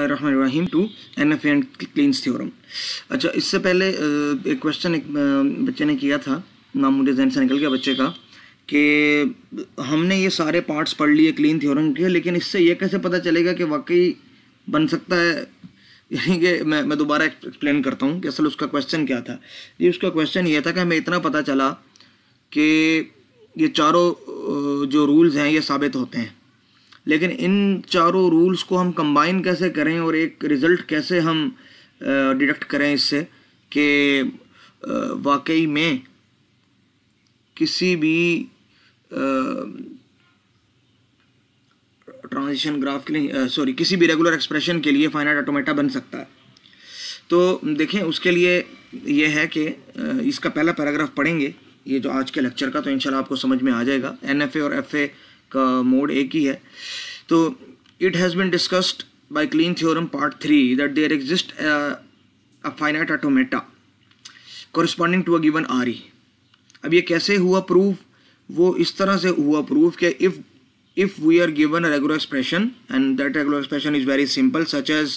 बिस्मिल्लाहिर्रहमानिर्रहीम to NFA and Kleene's theorem. अच्छा, इससे पहले एक क्वेश्चन एक बच्चे ने किया था, नाम मुझे जहन से निकल गया बच्चे का, कि हमने ये सारे पार्ट्स पढ़ लिए क्लीन थ्योरम के, लेकिन इससे ये कैसे पता चलेगा कि वाकई बन सकता है। यानी कि मैं दोबारा एक्सप्लेन करता हूँ कि असल उसका क्वेश्चन क्या था। ये उसका क्वेश्चन ये था कि हमें इतना पता चला कि ये चारों जो रूल्स हैं ये साबित होते हैं, लेकिन इन चारों रूल्स को हम कंबाइन कैसे करें और एक रिज़ल्ट कैसे हम डिडक्ट करें इससे कि वाकई में किसी भी ट्रांजिशन ग्राफ के लिए किसी भी रेगुलर एक्सप्रेशन के लिए फाइनाइट ऑटोमेटा बन सकता है। तो देखें, उसके लिए ये है कि इसका पहला पैराग्राफ पढ़ेंगे ये जो आज के लेक्चर का, तो इंशाल्लाह आपको समझ में आ जाएगा। NFA और FA का मोड एक ही है। तो it has been discussed by Kleene theorem part 3 that there exist a finite automata corresponding to a given RE। अब ये कैसे हुआ प्रूव? वो इस तरह से हुआ प्रूव कि if we are given a regular expression and that regular expression is very simple such as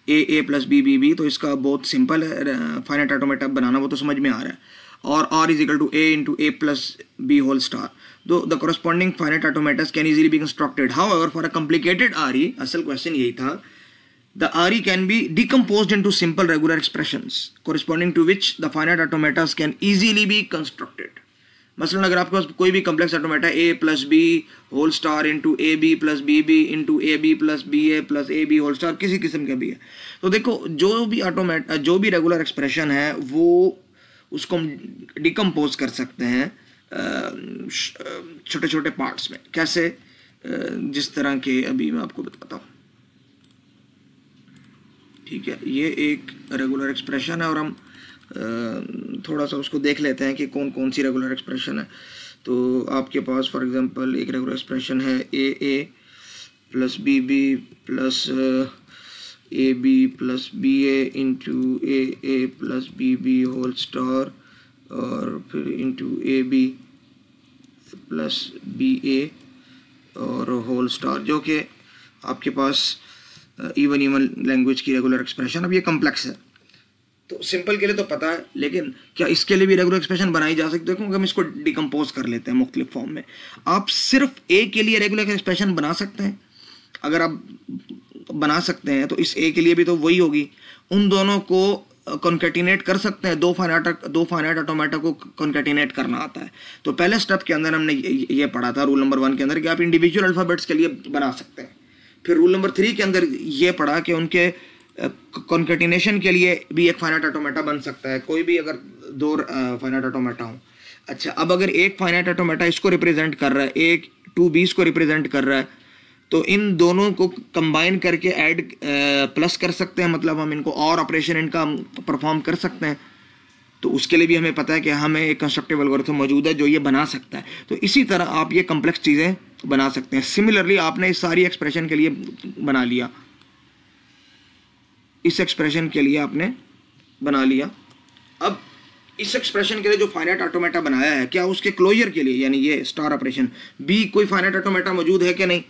a plus b, तो इसका बहुत सिंपल है फाइनाइट ऑटोमेटा बनाना, वो तो समझ में आ रहा है। और r is equal to a into a plus b whole star, though the corresponding finite automatas can easily be constructed. However, for a complicated RE, असल क्वेश्चन यही था, the RE can be decomposed into simple regular expressions corresponding to which the finite automatas can easily be constructed. मसलन अगर आपके पास कोई भी complex automata a plus B whole star into A B plus b b into A B plus B a plus A b whole star किसी किस्म का भी है, तो देखो जो भी रेगुलर एक्सप्रेशन है वो उसको हम डिकम्पोज कर सकते हैं छोटे छोटे पार्ट्स में। कैसे? जिस तरह के अभी मैं आपको बताता हूँ। ठीक है, ये एक रेगुलर एक्सप्रेशन है और हम थोड़ा सा उसको देख लेते हैं कि कौन कौन सी रेगुलर एक्सप्रेशन है। तो आपके पास फॉर एग्जांपल एक रेगुलर एक्सप्रेशन है A plus B plus A B plus B A into A plus B whole star और फिर into A B plus B A और होल स्टार, जो कि आपके पास इवन लैंग्वेज की रेगुलर एक्सप्रेशन। अब ये कम्प्लेक्स है तो सिंपल के लिए तो पता है, लेकिन क्या इसके लिए भी रेगुलर एक्सप्रेशन बनाई जा सकती है? क्योंकि हम इसको डिकम्पोज कर लेते हैं मुख्तलिफ फॉर्म में। आप सिर्फ ए के लिए रेगुलर एक्सप्रेशन बना सकते हैं। अगर आप बना सकते हैं तो इस ए के लिए भी तो वही होगी। उन दोनों को कॉन्केटिनेट कर सकते हैं। दो फाइनाइट ऑटोमेटा को कॉन्केटिनेट करना आता है। तो पहले स्टेप के अंदर हमने ये पढ़ा था रूल नंबर 1 के अंदर कि आप इंडिविजुअल अल्फ़ाबेट्स के लिए बना सकते हैं। फिर रूल नंबर 3 के अंदर ये पढ़ा कि उनके कॉन्केटिनेशन के लिए भी एक फाइनाइट ऑटोमेटा बन सकता है, कोई भी अगर दो फाइनाइट ऑटोमेटा हो। अच्छा, अब अगर एक फाइनाइट ऑटोमेटा इसको रिप्रेजेंट कर रहा है, एक 2b को रिप्रेजेंट कर रहा है, तो इन दोनों को कंबाइन करके ऐड प्लस कर सकते हैं, मतलब हम इनको और ऑपरेशन इनका परफॉर्म कर सकते हैं। तो उसके लिए भी हमें पता है कि हमें एक कंस्ट्रक्टिव एल्गोरिथम मौजूद है जो ये बना सकता है। तो इसी तरह आप ये कम्प्लेक्स चीज़ें बना सकते हैं। सिमिलरली आपने इस सारी एक्सप्रेशन के लिए बना लिया, इस एक्सप्रेशन के लिए आपने बना लिया। अब इस एक्सप्रेशन के लिए जो फाइनाइट ऑटोमेटा बनाया है, क्या उसके क्लोजर के लिए यानी ये स्टार ऑपरेशन बी कोई फाइनाइट ऑटोमेटा मौजूद है कि नहीं?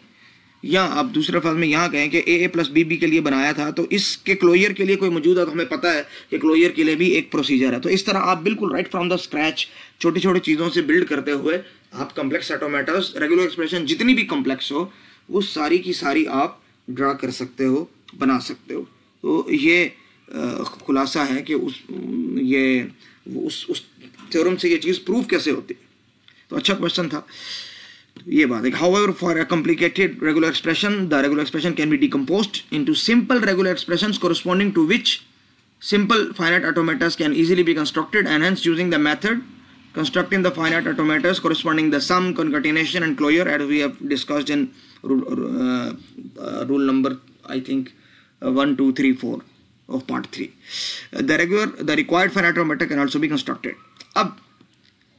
या आप दूसरे फर्ज में यहाँ कहें कि ए प्लस बी के लिए बनाया था, तो इसके क्लोजर के लिए कोई मौजूद है, तो हमें पता है कि क्लोजर के लिए भी एक प्रोसीजर है। तो इस तरह आप बिल्कुल राइट फ्रॉम द स्क्रैच छोटी छोटी चीज़ों से बिल्ड करते हुए आप कम्प्लेक्स ऑटोमेटास रेगुलर एक्सप्रेशन जितनी भी कम्प्लेक्स हो वो सारी की सारी आप ड्रा कर सकते हो, बना सकते हो। तो ये खुलासा है कि उस थ्योरम से ये चीज़ प्रूव कैसे होती है। तो अच्छा क्वेश्चन था, ये बात है। However, for a complicated regular expression, the regular expression can be decomposed into simple regular expressions corresponding to which simple finite automatas can easily be constructed, and hence using the method constructing the finite automatas corresponding the sum, concatenation and closure as we have discussed in rule number I think 1, 2, 3, 4 of part 3. The required finite automata can also be constructed. अब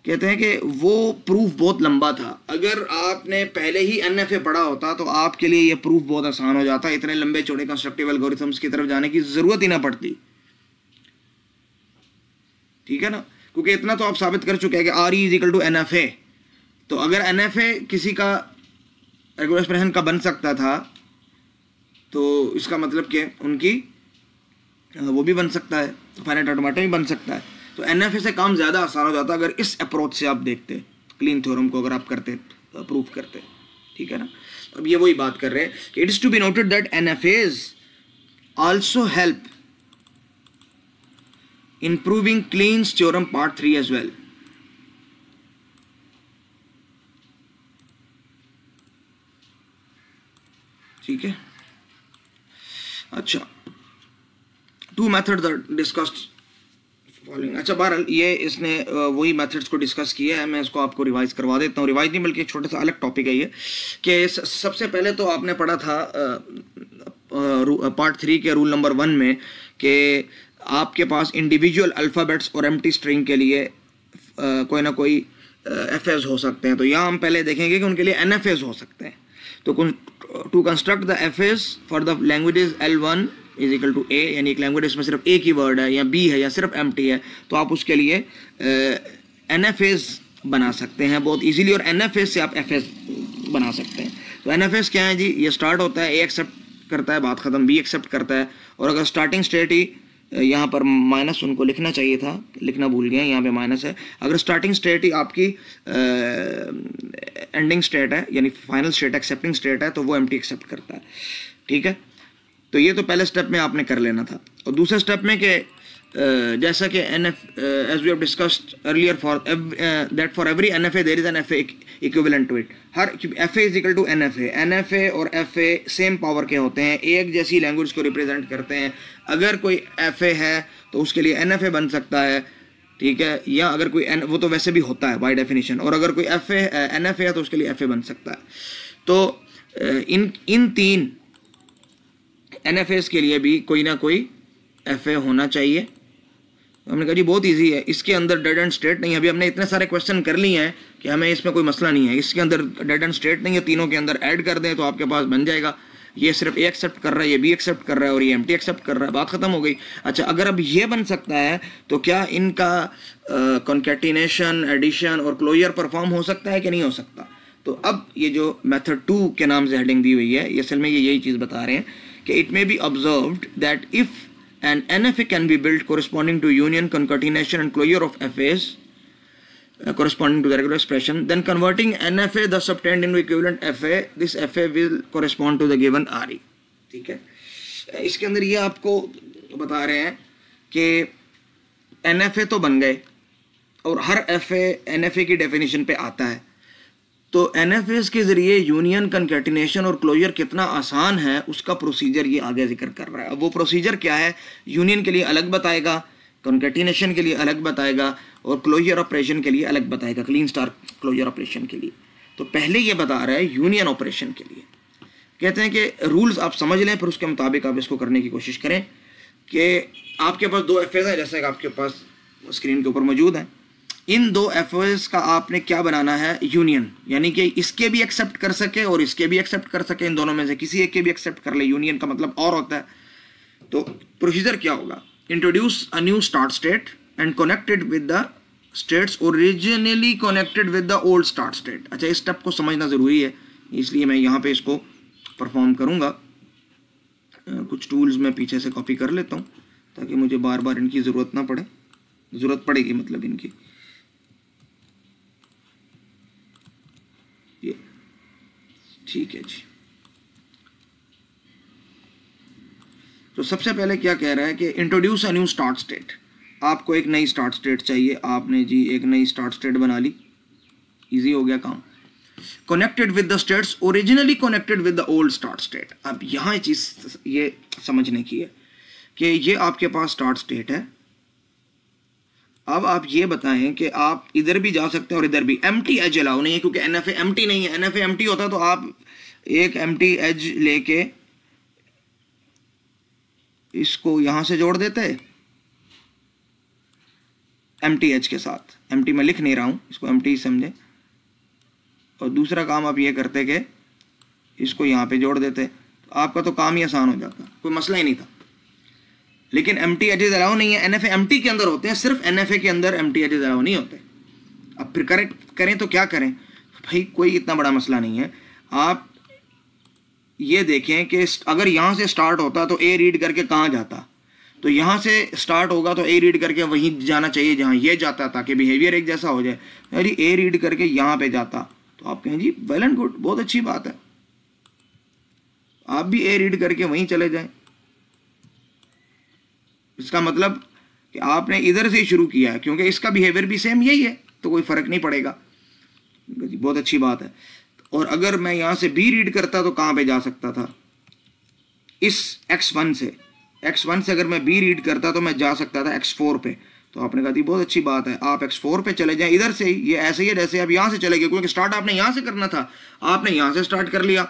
कहते हैं कि वो proof बहुत लंबा था। अगर आपने पहले ही NFA पढ़ा होता तो आपके लिए ये प्रूफ बहुत आसान हो जाता, इतने लंबे चौड़े कंस्ट्रक्टिव एल्गोरिथम्स की तरफ जाने की ज़रूरत ही ना पड़ती। ठीक है ना, क्योंकि इतना तो आप साबित कर चुके हैं कि RE is equal to NFA। तो अगर NFA किसी का रेगुलर एक्सप्रेशन का बन सकता था तो इसका मतलब क्या है, उनकी वो भी बन सकता है, फाइनाइट ऑटोमेटा भी बन सकता है। तो NFA से काम ज़्यादा आसान हो जाता है अगर इस अप्रोच से आप देखते क्लीन थ्योरम को, अगर आप करते प्रूव करते, ठीक है ना। अब ये वही बात कर रहे हैं कि it is to be noted that NFAs also help in proving Kleen's theorem part 3 as well. ठीक है, अच्छा, 2 methods are discussed following. अच्छा, बहरहाल ये इसने वही मेथड्स को डिस्कस किया है, मैं इसको आपको रिवाइज करवा देता हूँ। रिवाइज नहीं बल्कि एक छोटा सा अलग टॉपिक है ये, कि सबसे पहले तो आपने पढ़ा था पार्ट 3 के रूल नंबर 1 में कि आपके पास इंडिविजुअल अल्फ़ाबेट्स और एम्प्टी स्ट्रिंग के लिए कोई ना कोई FAs हो सकते हैं। तो यहाँ हम पहले देखेंगे कि उनके लिए NFAs हो सकते हैं। तो to construct the FAs for the languages L1 is equal to A, यानी एक लैंग्वेज में सिर्फ A की वर्ड है या B है या सिर्फ एम्प्टी है, तो आप उसके लिए NFAs बना सकते हैं बहुत इजीली, और NFAs से आप FAs बना सकते हैं। तो NFAs क्या है जी, ये स्टार्ट होता है, A एक्सेप्ट करता है, बात ख़त्म, B एक्सेप्ट करता है, और अगर स्टार्टिंग स्टेट ही यहाँ पर माइनस उनको लिखना चाहिए था, लिखना भूल गए, यहाँ पे माइनस है। अगर स्टार्टिंग स्टेट ही आपकी एंडिंग स्टेट है, यानी फाइनल स्टेट एक्सेप्टिंग स्टेट है, तो वो एम्प्टी एक्सेप्ट करता है, ठीक है। तो ये तो पहले स्टेप में आपने कर लेना था। और दूसरे स्टेप में कि जैसा कि as we have discussed earlier that for every NFA there is an FA equivalent to it. हर FA is equal to NFA, NFA और FA सेम पावर के होते हैं, एक जैसी लैंग्वेज को रिप्रेजेंट करते हैं। अगर कोई FA है तो उसके लिए NFA बन सकता है, ठीक है, या अगर कोई वो तो वैसे भी होता है बाय डेफिनेशन, और अगर कोई NFA है तो उसके लिए FA बन सकता है। तो इन 3 NFAs के लिए भी कोई ना कोई FA होना चाहिए। हमने कहा जी बहुत इजी है, इसके अंदर डेड एंड स्टेट नहीं है। अभी हमने इतने सारे क्वेश्चन कर लिए हैं कि हमें इसमें कोई मसला नहीं है, इसके अंदर डेड एंड स्टेट नहीं है, तीनों के अंदर ऐड कर दें तो आपके पास बन जाएगा। ये सिर्फ A एक्सेप्ट कर रहा है, ये B एक्सेप्ट कर रहा है, और ये एम्प्टी एक्सेप्ट कर रहा है, बात खत्म हो गई। अच्छा, अगर अब ये बन सकता है तो क्या इनका कॉन्कैटिनेशन, एडिशन और क्लोजर परफॉर्म हो सकता है कि नहीं हो सकता? तो अब ये जो मेथड 2 के नाम से हेडिंग दी हुई है, ये असल में ये यही चीज़ बता रहे हैं कि it may be observed that if an NFA can be built corresponding to union, concatenation and closure of FAs corresponding to the regular expression, then converting NFA thus obtained into equivalent FA, this FA will correspond to the given RE, ठीक है। इसके अंदर ये आपको बता रहे हैं कि NFA तो बन गए और हर FA NFA की डेफिनेशन पे आता है। तो NFAs के ज़रिए यूनियन, कंकैटिनेशन और क्लोजर कितना आसान है उसका प्रोसीजर ये आगे जिक्र कर रहा है। अब वो प्रोसीजर क्या है, यूनियन के लिए अलग बताएगा, कंकैटिनेशन के लिए अलग बताएगा, और क्लोजर ऑपरेशन के लिए अलग बताएगा, क्लीन स्टार क्लोजर ऑपरेशन के लिए। तो पहले ये बता रहा है यूनियन ऑपरेशन के लिए। कहते हैं कि रूल्स आप समझ लें, फिर उसके मुताबिक आप इसको करने की कोशिश करें। कि आपके पास 2 FAs हैं, जैसे कि आपके पास स्क्रीन के ऊपर मौजूद हैं। इन 2 FAs का आपने क्या बनाना है, यूनियन, यानी कि इसके भी एक्सेप्ट कर सके और इसके भी एक्सेप्ट कर सके, इन दोनों में से किसी एक के भी एक्सेप्ट कर ले। यूनियन का मतलब और होता है। तो प्रोसीजर क्या होगा, introduce a new start state and connected with the states originally connected with the old start state. अच्छा, इस स्टेप को समझना ज़रूरी है, इसलिए मैं यहाँ पे इसको परफॉर्म करूँगा। कुछ टूल्स मैं पीछे से कॉपी कर लेता हूँ ताकि मुझे बार बार इनकी ज़रूरत ना पड़े, ज़रूरत पड़ेगी मतलब इनकी। ये ठीक है जी। तो सबसे पहले क्या कह रहा है कि introduce a new start state. आपको एक नई स्टार्ट स्टेट चाहिए, आपने जी एक नई स्टार्ट स्टेट बना ली, इजी हो गया काम। Connected with the states originally connected with the old start state. अब यहाँ चीज़ ये समझने की है कि ये आपके पास स्टार्ट स्टेट है। अब आप ये बताएं कि आप इधर भी जा सकते हैं और इधर भी। एम्प्टी एज अलाउ नहीं है क्योंकि NFA एम्प्टी नहीं है। NFA एम्प्टी होता तो आप एक एम्प्टी एज लेके इसको यहां से जोड़ देते एम्प्टी एज के साथ। एम्प्टी मैं लिख नहीं रहा हूं, इसको एम्प्टी समझे। और दूसरा काम आप ये करते कि इसको यहां पे जोड़ देते, तो आपका तो काम ही आसान हो जाता, कोई मसला ही नहीं था। लेकिन एम्प्टी एजेस अलाउ नहीं है। NFA एम्प्टी के अंदर होते हैं, सिर्फ NFA के अंदर एम्प्टी एजेस अलाउ नहीं होते। अब फिर करें तो क्या करें भाई, कोई इतना बड़ा मसला नहीं है। आप ये देखें कि अगर यहाँ से स्टार्ट होता तो ए रीड करके कहाँ जाता, तो यहाँ से स्टार्ट होगा तो ए रीड करके वहीं जाना चाहिए जहाँ ये जाता, ताकि बिहेवियर एक जैसा हो जाए। अरे ए रीड करके यहाँ पे जाता, तो आप कहें जी वेल एंड गुड, बहुत अच्छी बात है, आप भी ए रीड करके वहीं चले जाएं। इसका मतलब कि आपने इधर से शुरू किया है, क्योंकि इसका बिहेवियर भी सेम यही है, तो कोई फ़र्क नहीं पड़ेगा। बहुत अच्छी बात है। और अगर मैं यहाँ से बी रीड करता तो कहाँ पे जा सकता था, इस x1 से अगर मैं बी रीड करता तो मैं जा सकता था x4 पे। तो आपने कहा थी बहुत अच्छी बात है, आप x4 पे चले जाएं इधर से ही, ये ऐसे ही है जैसे आप यहाँ से चले गए, क्योंकि स्टार्ट आपने यहाँ से करना था, आपने यहाँ से स्टार्ट कर लिया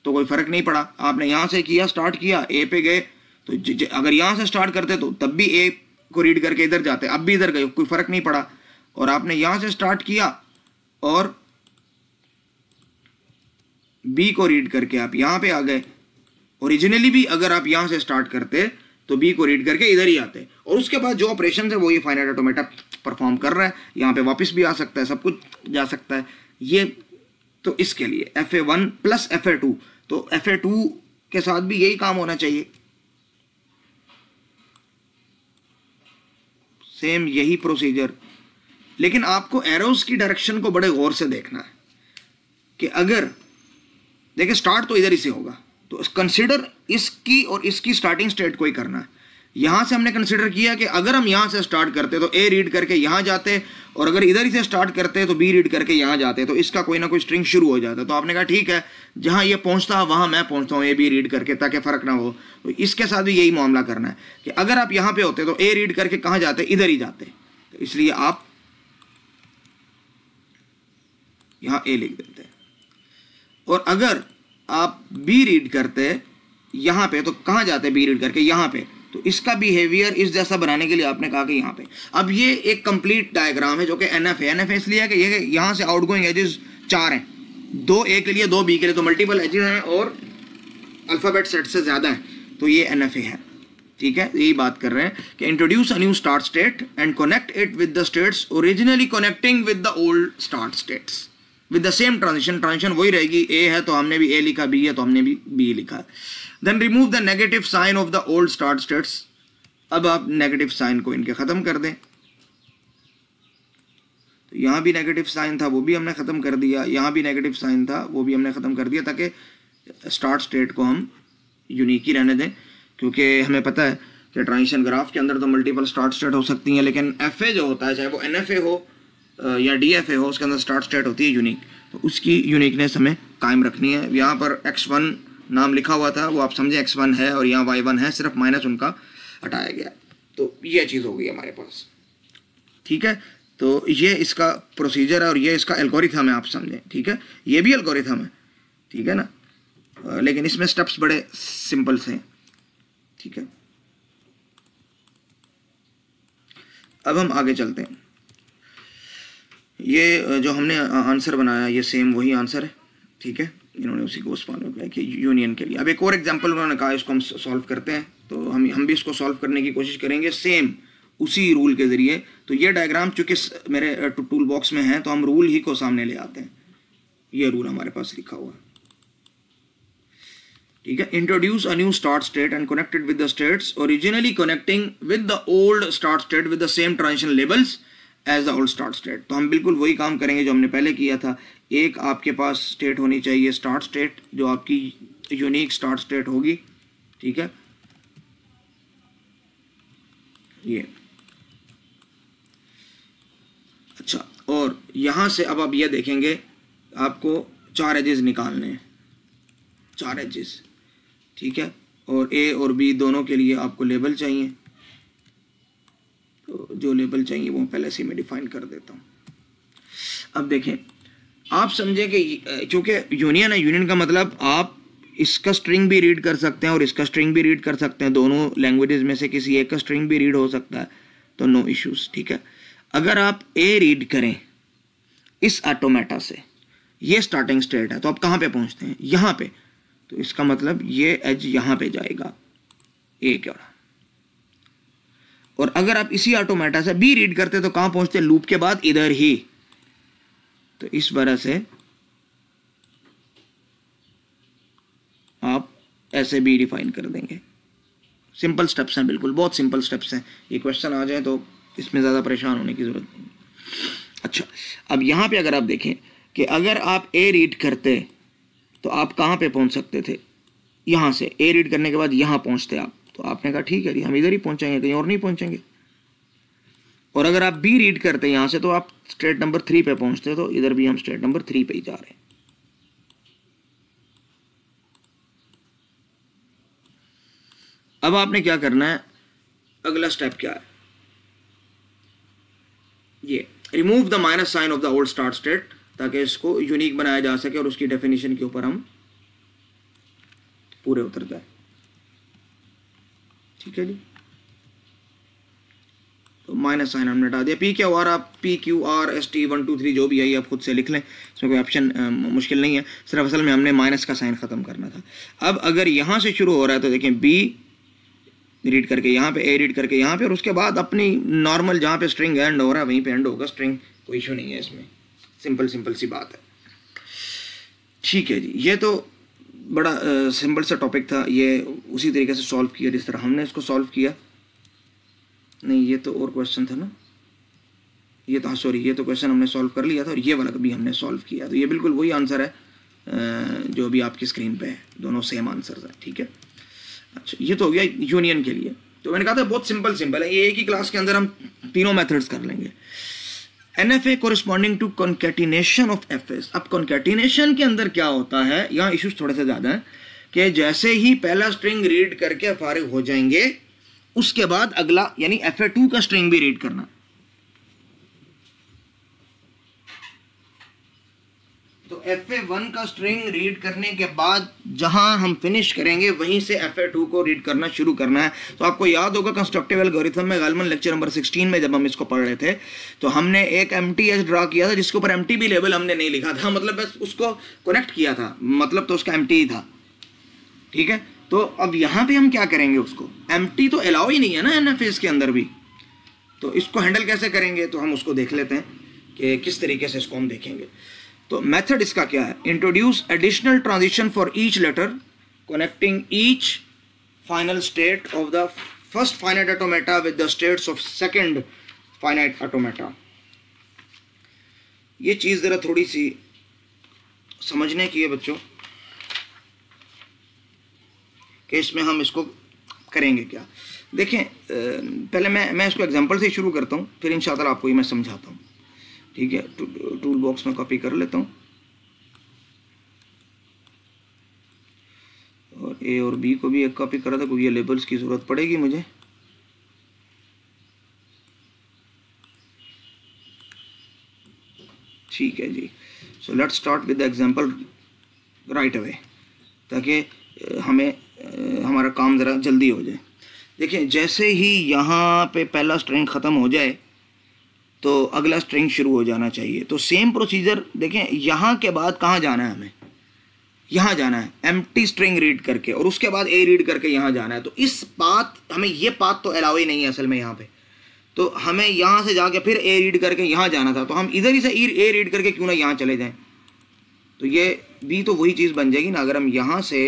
तो कोई फ़र्क नहीं पड़ा। आपने यहाँ से किया, स्टार्ट किया, ए पे गए, तो अगर यहाँ से स्टार्ट करते तो तब भी ए को रीड करके इधर जाते, अब भी इधर गए, कोई फ़र्क नहीं पड़ा। और आपने यहाँ से स्टार्ट किया और बी को रीड करके आप यहाँ पे आ गए। ओरिजिनली भी अगर आप यहाँ से स्टार्ट करते तो बी को रीड करके इधर ही आते, और उसके बाद जो ऑपरेशन है वो ये फाइनाइट ऑटोमेटा परफॉर्म कर रहा है, यहाँ पे वापस भी आ सकता है, सब कुछ जा सकता है ये। तो इसके लिए FA1 प्लस FA2, तो FA2 के साथ भी यही काम होना चाहिए, सेम यही प्रोसीजर। लेकिन आपको एरोस की डायरेक्शन को बड़े गौर से देखना है कि अगर देखिए स्टार्ट तो इधर ही से होगा, तो कंसिडर इसकी और इसकी स्टार्टिंग स्टेट को ही करना है। यहाँ से हमने कंसिडर किया कि अगर हम यहाँ से स्टार्ट करते तो ए रीड करके यहाँ जाते, और अगर इधर ही से स्टार्ट करते तो बी रीड करके यहाँ जाते, तो इसका कोई ना कोई स्ट्रिंग शुरू हो जाता। तो आपने कहा ठीक है, जहाँ ये पहुँचता है वहाँ मैं पहुँचता हूँ ए बी रीड करके, ताकि फ़र्क ना हो। तो इसके साथ भी यही मामला करना है कि अगर आप यहाँ पे होते तो ए रीड करके कहाँ जाते, इधर ही जाते। तो इसलिए आप यहाँ ए लिख देते हैं, और अगर आप बी रीड करते यहाँ पे तो कहाँ जाते बी रीड करके, यहाँ पे। तो इसका बिहेवियर इस जैसा बनाने के लिए आपने कहा कि यहाँ पे। अब ये एक कंप्लीट डायग्राम है जो कि NF है। NF इसलिए है कि ये यहाँ से आउटगोइंग एजेस 4 हैं, 2 ए के लिए 2 बी के लिए, तो मल्टीपल एजेस हैं और अल्फ़ाबेट सेट से ज़्यादा है, तो ये NFA है। ठीक है, यही बात कर रहे हैं कि introduce a new start state and connect it with the states originally connecting with the old start states with the same transition वही रहेगी। ए है तो हमने भी ए लिखा, बी है तो हमने भी बी लिखा। Then remove the negative sign of the old start states. अब आप नेगेटिव साइन को इनके ख़त्म कर दें, तो यहाँ भी नेगेटिव साइन था वो भी हमने ख़त्म कर दिया, यहाँ भी नेगेटिव साइन था वो भी हमने ख़त्म कर दिया, ताकि स्टार्ट स्टेट को हम यूनिक ही रहने दें। क्योंकि हमें पता है कि ट्रांजिशन ग्राफ के अंदर तो मल्टीपल स्टार्ट स्टेट हो सकती हैं, लेकिन FA जो होता है, चाहे वो NFA हो या DFA हो, उसके अंदर स्टार्ट स्टेट होती है यूनिक। तो उसकी यूनिकनेस हमें कायम रखनी है। यहाँ पर x1 नाम लिखा हुआ था, वो आप समझे x1 है, और यहाँ y1 है, सिर्फ माइनस उनका हटाया गया। तो ये चीज़ हो गई हमारे पास। ठीक है, तो ये इसका प्रोसीजर है और ये इसका एल्गोरिथम है, आप समझें। ठीक है, ये भी एल्गोरिथम है, ठीक है ना, लेकिन इसमें स्टेप्स बड़े सिंपल से हैं। ठीक है, अब हम आगे चलते हैं। ये जो हमने आंसर बनाया ये सेम वही आंसर है। ठीक है, इन्होंने उसी को फॉलो किया कि यूनियन के लिए। अब एक और एग्जांपल उन्होंने कहा, इसको हम सॉल्व करते हैं। तो हम भी इसको सॉल्व करने की कोशिश करेंगे सेम उसी रूल के ज़रिए। तो ये डायग्राम चूँकि मेरे टूल बॉक्स में है, तो हम रूल ही को सामने ले आते हैं। ये रूल हमारे पास लिखा हुआ है। ठीक है, introduce a new start state and connected with the states originally connecting with the old start state with the same transition levels as the old start state. तो हम बिल्कुल वही काम करेंगे जो हमने पहले किया था। एक आपके पास स्टेट होनी चाहिए स्टार्ट स्टेट, जो आपकी यूनिक स्टार्ट स्टेट होगी। ठीक है, ये अच्छा, और यहाँ से अब आप ये देखेंगे आपको 4 एजेस निकालने हैं, 4 एजेस। ठीक है, और A और B दोनों के लिए आपको लेबल चाहिए। तो जो लेबल चाहिए वो पहले से मैं डिफाइन कर देता हूँ। अब देखें, आप समझें कि क्योंकि यूनियन है, यूनियन का मतलब आप इसका स्ट्रिंग भी रीड कर सकते हैं और इसका स्ट्रिंग भी रीड कर सकते हैं, दोनों लैंग्वेजेस में से किसी एक का स्ट्रिंग भी रीड हो सकता है, तो नो इश्यूज। ठीक है, अगर आप A रीड करें इस ऑटोमेटा से, ये स्टार्टिंग स्टेट है, तो आप कहाँ पे पहुँचते हैं, यहाँ पे। तो इसका मतलब ये एज यहाँ पे जाएगा A क्या, और अगर आप इसी ऑटोमेटा से B रीड करते तो कहाँ पहुँचते, लूप के बाद इधर ही। तो इस वजह से आप ऐसे भी डिफाइन कर देंगे। सिंपल स्टेप्स हैं, बिल्कुल बहुत सिंपल स्टेप्स हैं। ये क्वेश्चन आ जाए तो इसमें ज़्यादा परेशान होने की ज़रूरत नहीं। अच्छा, अब यहाँ पे अगर आप देखें कि अगर आप ए रीड करते तो आप कहाँ पे पहुँच सकते थे, यहाँ से ए रीड करने के बाद यहाँ पहुँचते आप, तो आपने कहा ठीक है जी हम इधर ही पहुँचेंगे, कहीं और नहीं पहुँचेंगे। और अगर आप बी रीड करते यहाँ से तो आप स्टेट नंबर 3 पे पहुँचते, तो इधर भी हम स्टेट नंबर 3 पे ही जा रहे हैं। अब आपने क्या करना है, अगला स्टेप क्या है, ये remove the minus sign of the old start state, ताकि इसको यूनिक बनाया जा सके और उसकी डेफिनेशन के ऊपर हम पूरे उतर जाए। ठीक है जी, तो माइनस साइन हमने हटा दिया। पी क्या हुआ, आप P Q R S T 1 2 3 जो भी है आप खुद से लिख लें, इसमें कोई ऑप्शन मुश्किल नहीं है, सिर्फ असल में हमने माइनस का साइन ख़त्म करना था। अब अगर यहाँ से शुरू हो रहा है तो देखें बी रीड करके यहाँ पे, ए रीड करके यहाँ पे, और उसके बाद अपनी नॉर्मल जहाँ पे स्ट्रिंग एंड हो रहा है वहीं पे एंड होगा स्ट्रिंग, कोई इशू नहीं है इसमें, सिंपल सी बात है। ठीक है जी, ये तो बड़ा सिंपल सा टॉपिक था, ये उसी तरीके से सॉल्व किया जिस तरह हमने इसको सॉल्व किया। नहीं, ये तो और क्वेश्चन था ना, ये तो सॉरी, ये तो क्वेश्चन हमने सॉल्व कर लिया था और ये वाला भी हमने सॉल्व किया, तो ये बिल्कुल वही आंसर है जो अभी आपकी स्क्रीन पे है, दोनों सेम आंसर है। ठीक है, अच्छा ये तो हो गया यूनियन के लिए। तो मैंने कहा था बहुत सिंपल है, ये एक ही क्लास के अंदर हम तीनों मेथड्स कर लेंगे। NFA corresponding to concatenation of FS। अब कॉन्कैटिनेशन के अंदर क्या होता है, यहाँ इश्यूज थोड़े से ज़्यादा हैं कि जैसे ही पहला स्ट्रिंग रीड करके फारिग हो जाएंगे उसके बाद अगला यानी FA2 का स्ट्रिंग भी रीड करना। तो FA1 का स्ट्रिंग रीड करने के बाद जहां हम फिनिश करेंगे वहीं से FA2 को रीड करना शुरू करना है। तो आपको याद होगा कंस्ट्रक्टिव एल्गोरिथम में गालिबन लेक्चर नंबर 16 में जब हम इसको पढ़ रहे थे तो हमने एक MTH ड्रा किया था जिसके ऊपर एम्प्टी भी लेबल हमने नहीं लिखा था, मतलब बस उसको कनेक्ट किया था, मतलब तो उसका एम्प्टी ही था। ठीक है, तो अब यहाँ पे हम क्या करेंगे, उसको एम्प्टी तो अलाउ ही नहीं है ना NFS के अंदर भी, तो इसको हैंडल कैसे करेंगे, तो हम उसको देख लेते हैं कि किस तरीके से इसको हम देखेंगे। तो मेथड इसका क्या है, introduce additional transition for each letter connecting each final state of the first finite automata with the states of second finite automata. ये चीज़ ज़रा थोड़ी सी समझने की है बच्चों कि इसमें हम इसको करेंगे क्या। देखें पहले मैं इसको एग्जांपल से शुरू करता हूँ, फिर इंशाअल्लाह आपको ये मैं समझाता हूँ। ठीक है, टूल बॉक्स में कॉपी कर लेता हूँ और ए और बी को भी एक कॉपी करा था क्योंकि ये लेबल्स की ज़रूरत पड़ेगी मुझे। ठीक है जी, so let's start with the example right away ताकि हमें हमारा काम ज़रा जल्दी हो जाए। देखिए जैसे ही यहाँ पे पहला स्ट्रिंग ख़त्म हो जाए तो अगला स्ट्रिंग शुरू हो जाना चाहिए। तो सेम प्रोसीजर देखें, यहाँ के बाद कहाँ जाना है, हमें यहाँ जाना है एम्प्टी स्ट्रिंग रीड करके और उसके बाद ए रीड करके यहाँ जाना है। तो इस पाथ हमें, ये पाथ तो अलाउ ही नहीं है असल में यहाँ पे, तो हमें यहाँ से जाके फिर ए रीड करके यहाँ जाना था, तो हम इधर ही से ए रीड करके क्यों ना यहाँ चले जाएं। तो ये भी तो वही चीज़ बन जाएगी ना, अगर हम यहाँ से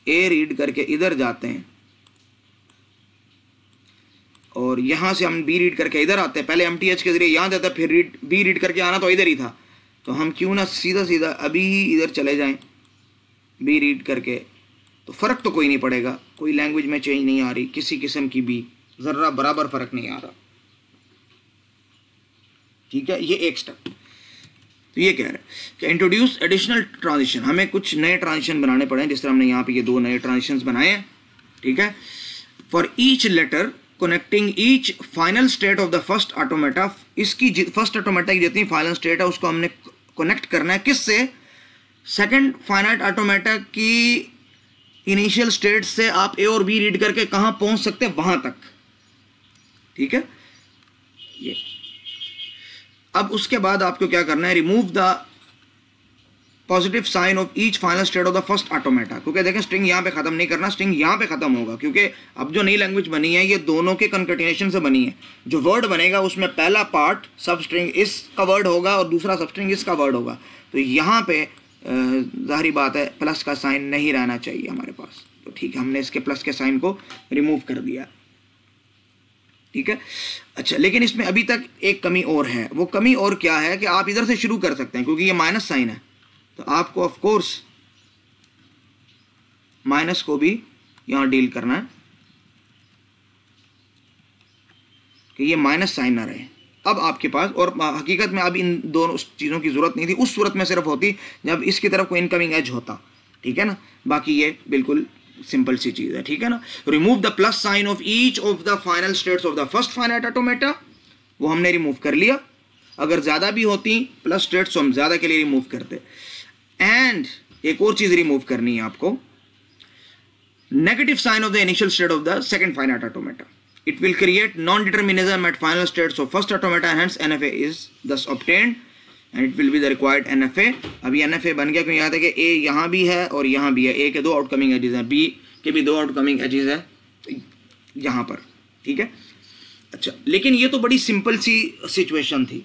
ए रीड करके इधर जाते हैं और यहाँ से हम बी रीड करके इधर आते हैं, पहले MTH के जरिए यहाँ जाता है फिर बी रीड करके आना तो इधर ही था, तो हम क्यों ना सीधा सीधा अभी ही इधर चले जाएं बी रीड करके। तो फ़र्क तो कोई नहीं पड़ेगा, कोई लैंग्वेज में चेंज नहीं आ रही किसी किस्म की भी, ज़र्रा बराबर फ़र्क नहीं आ रहा। ठीक है, ये एक स्टेप। तो ये कह रहा है कि इंट्रोड्यूस एडिशनल ट्रांजिशन, हमें कुछ नए ट्रांजिशन बनाने पड़े, जिस तरह हमने यहाँ पे ये 2 नए ट्रांजिशंस बनाए हैं। ठीक है, for each letter connecting each final state of the first automata, इसकी फर्स्ट ऑटोमेटा की जितनी फाइनल स्टेट है उसको हमने कनेक्ट करना है किससे, सेकंड फाइनाइट ऑटोमेटा की इनिशियल स्टेट से आप ए और बी रीड करके कहाँ पहुँच सकते हैं वहाँ तक। ठीक है, ये अब उसके बाद आपको क्या करना है, remove the positive sign of each final state of the first automata, क्योंकि देखें स्ट्रिंग यहाँ पे खत्म नहीं करना, स्ट्रिंग यहाँ पे खत्म होगा, क्योंकि अब जो नई लैंग्वेज बनी है ये दोनों के कंकैटिनेशन से बनी है। जो वर्ड बनेगा उसमें पहला पार्ट सब स्ट्रिंग इसका वर्ड होगा और दूसरा सब स्ट्रिंग इसका वर्ड होगा। तो यहाँ पे ज़ाहिरी बात है प्लस का साइन नहीं रहना चाहिए हमारे पास, तो ठीक है हमने इसके प्लस के साइन को रिमूव कर दिया, ठीक है। अच्छा, लेकिन इसमें अभी तक एक कमी और है। वो कमी और क्या है कि आप इधर से शुरू कर सकते हैं, क्योंकि ये माइनस साइन है तो आपको ऑफ कोर्स माइनस को भी यहां डील करना है कि ये माइनस साइन ना रहे। अब आपके पास, और हकीकत में अब इन दोनों चीज़ों की ज़रूरत नहीं थी, उस सूरत में सिर्फ होती जब इसकी तरफ कोई इनकमिंग एज होता, ठीक है ना। बाकी ये बिल्कुल सिंपल सी चीज़ है, ठीक है ना। Remove the plus sign of each of the final states of the first finite automata, वो हमने रिमूव कर लिया। अगर ज़्यादा भी होती प्लस स्टेट्स तो हम ज़्यादा के लिए रिमूव करते। एंड एक और चीज़ रिमूव करनी है आपको, negative sign of the initial state of the second finite automata. It will create non-determinism at final states of first automata, hence NFA is thus obtained and it will be the required NFA. अभी NFA बन गया क्योंकि याद है कि A यहाँ भी है और यहाँ भी है, A के 2 आउटकमिंग एजेस हैं, B के भी 2 आउटकमिंग एजेस हैं यहाँ पर, ठीक है। अच्छा, लेकिन ये तो बड़ी सिंपल सी सिचुएशन थी।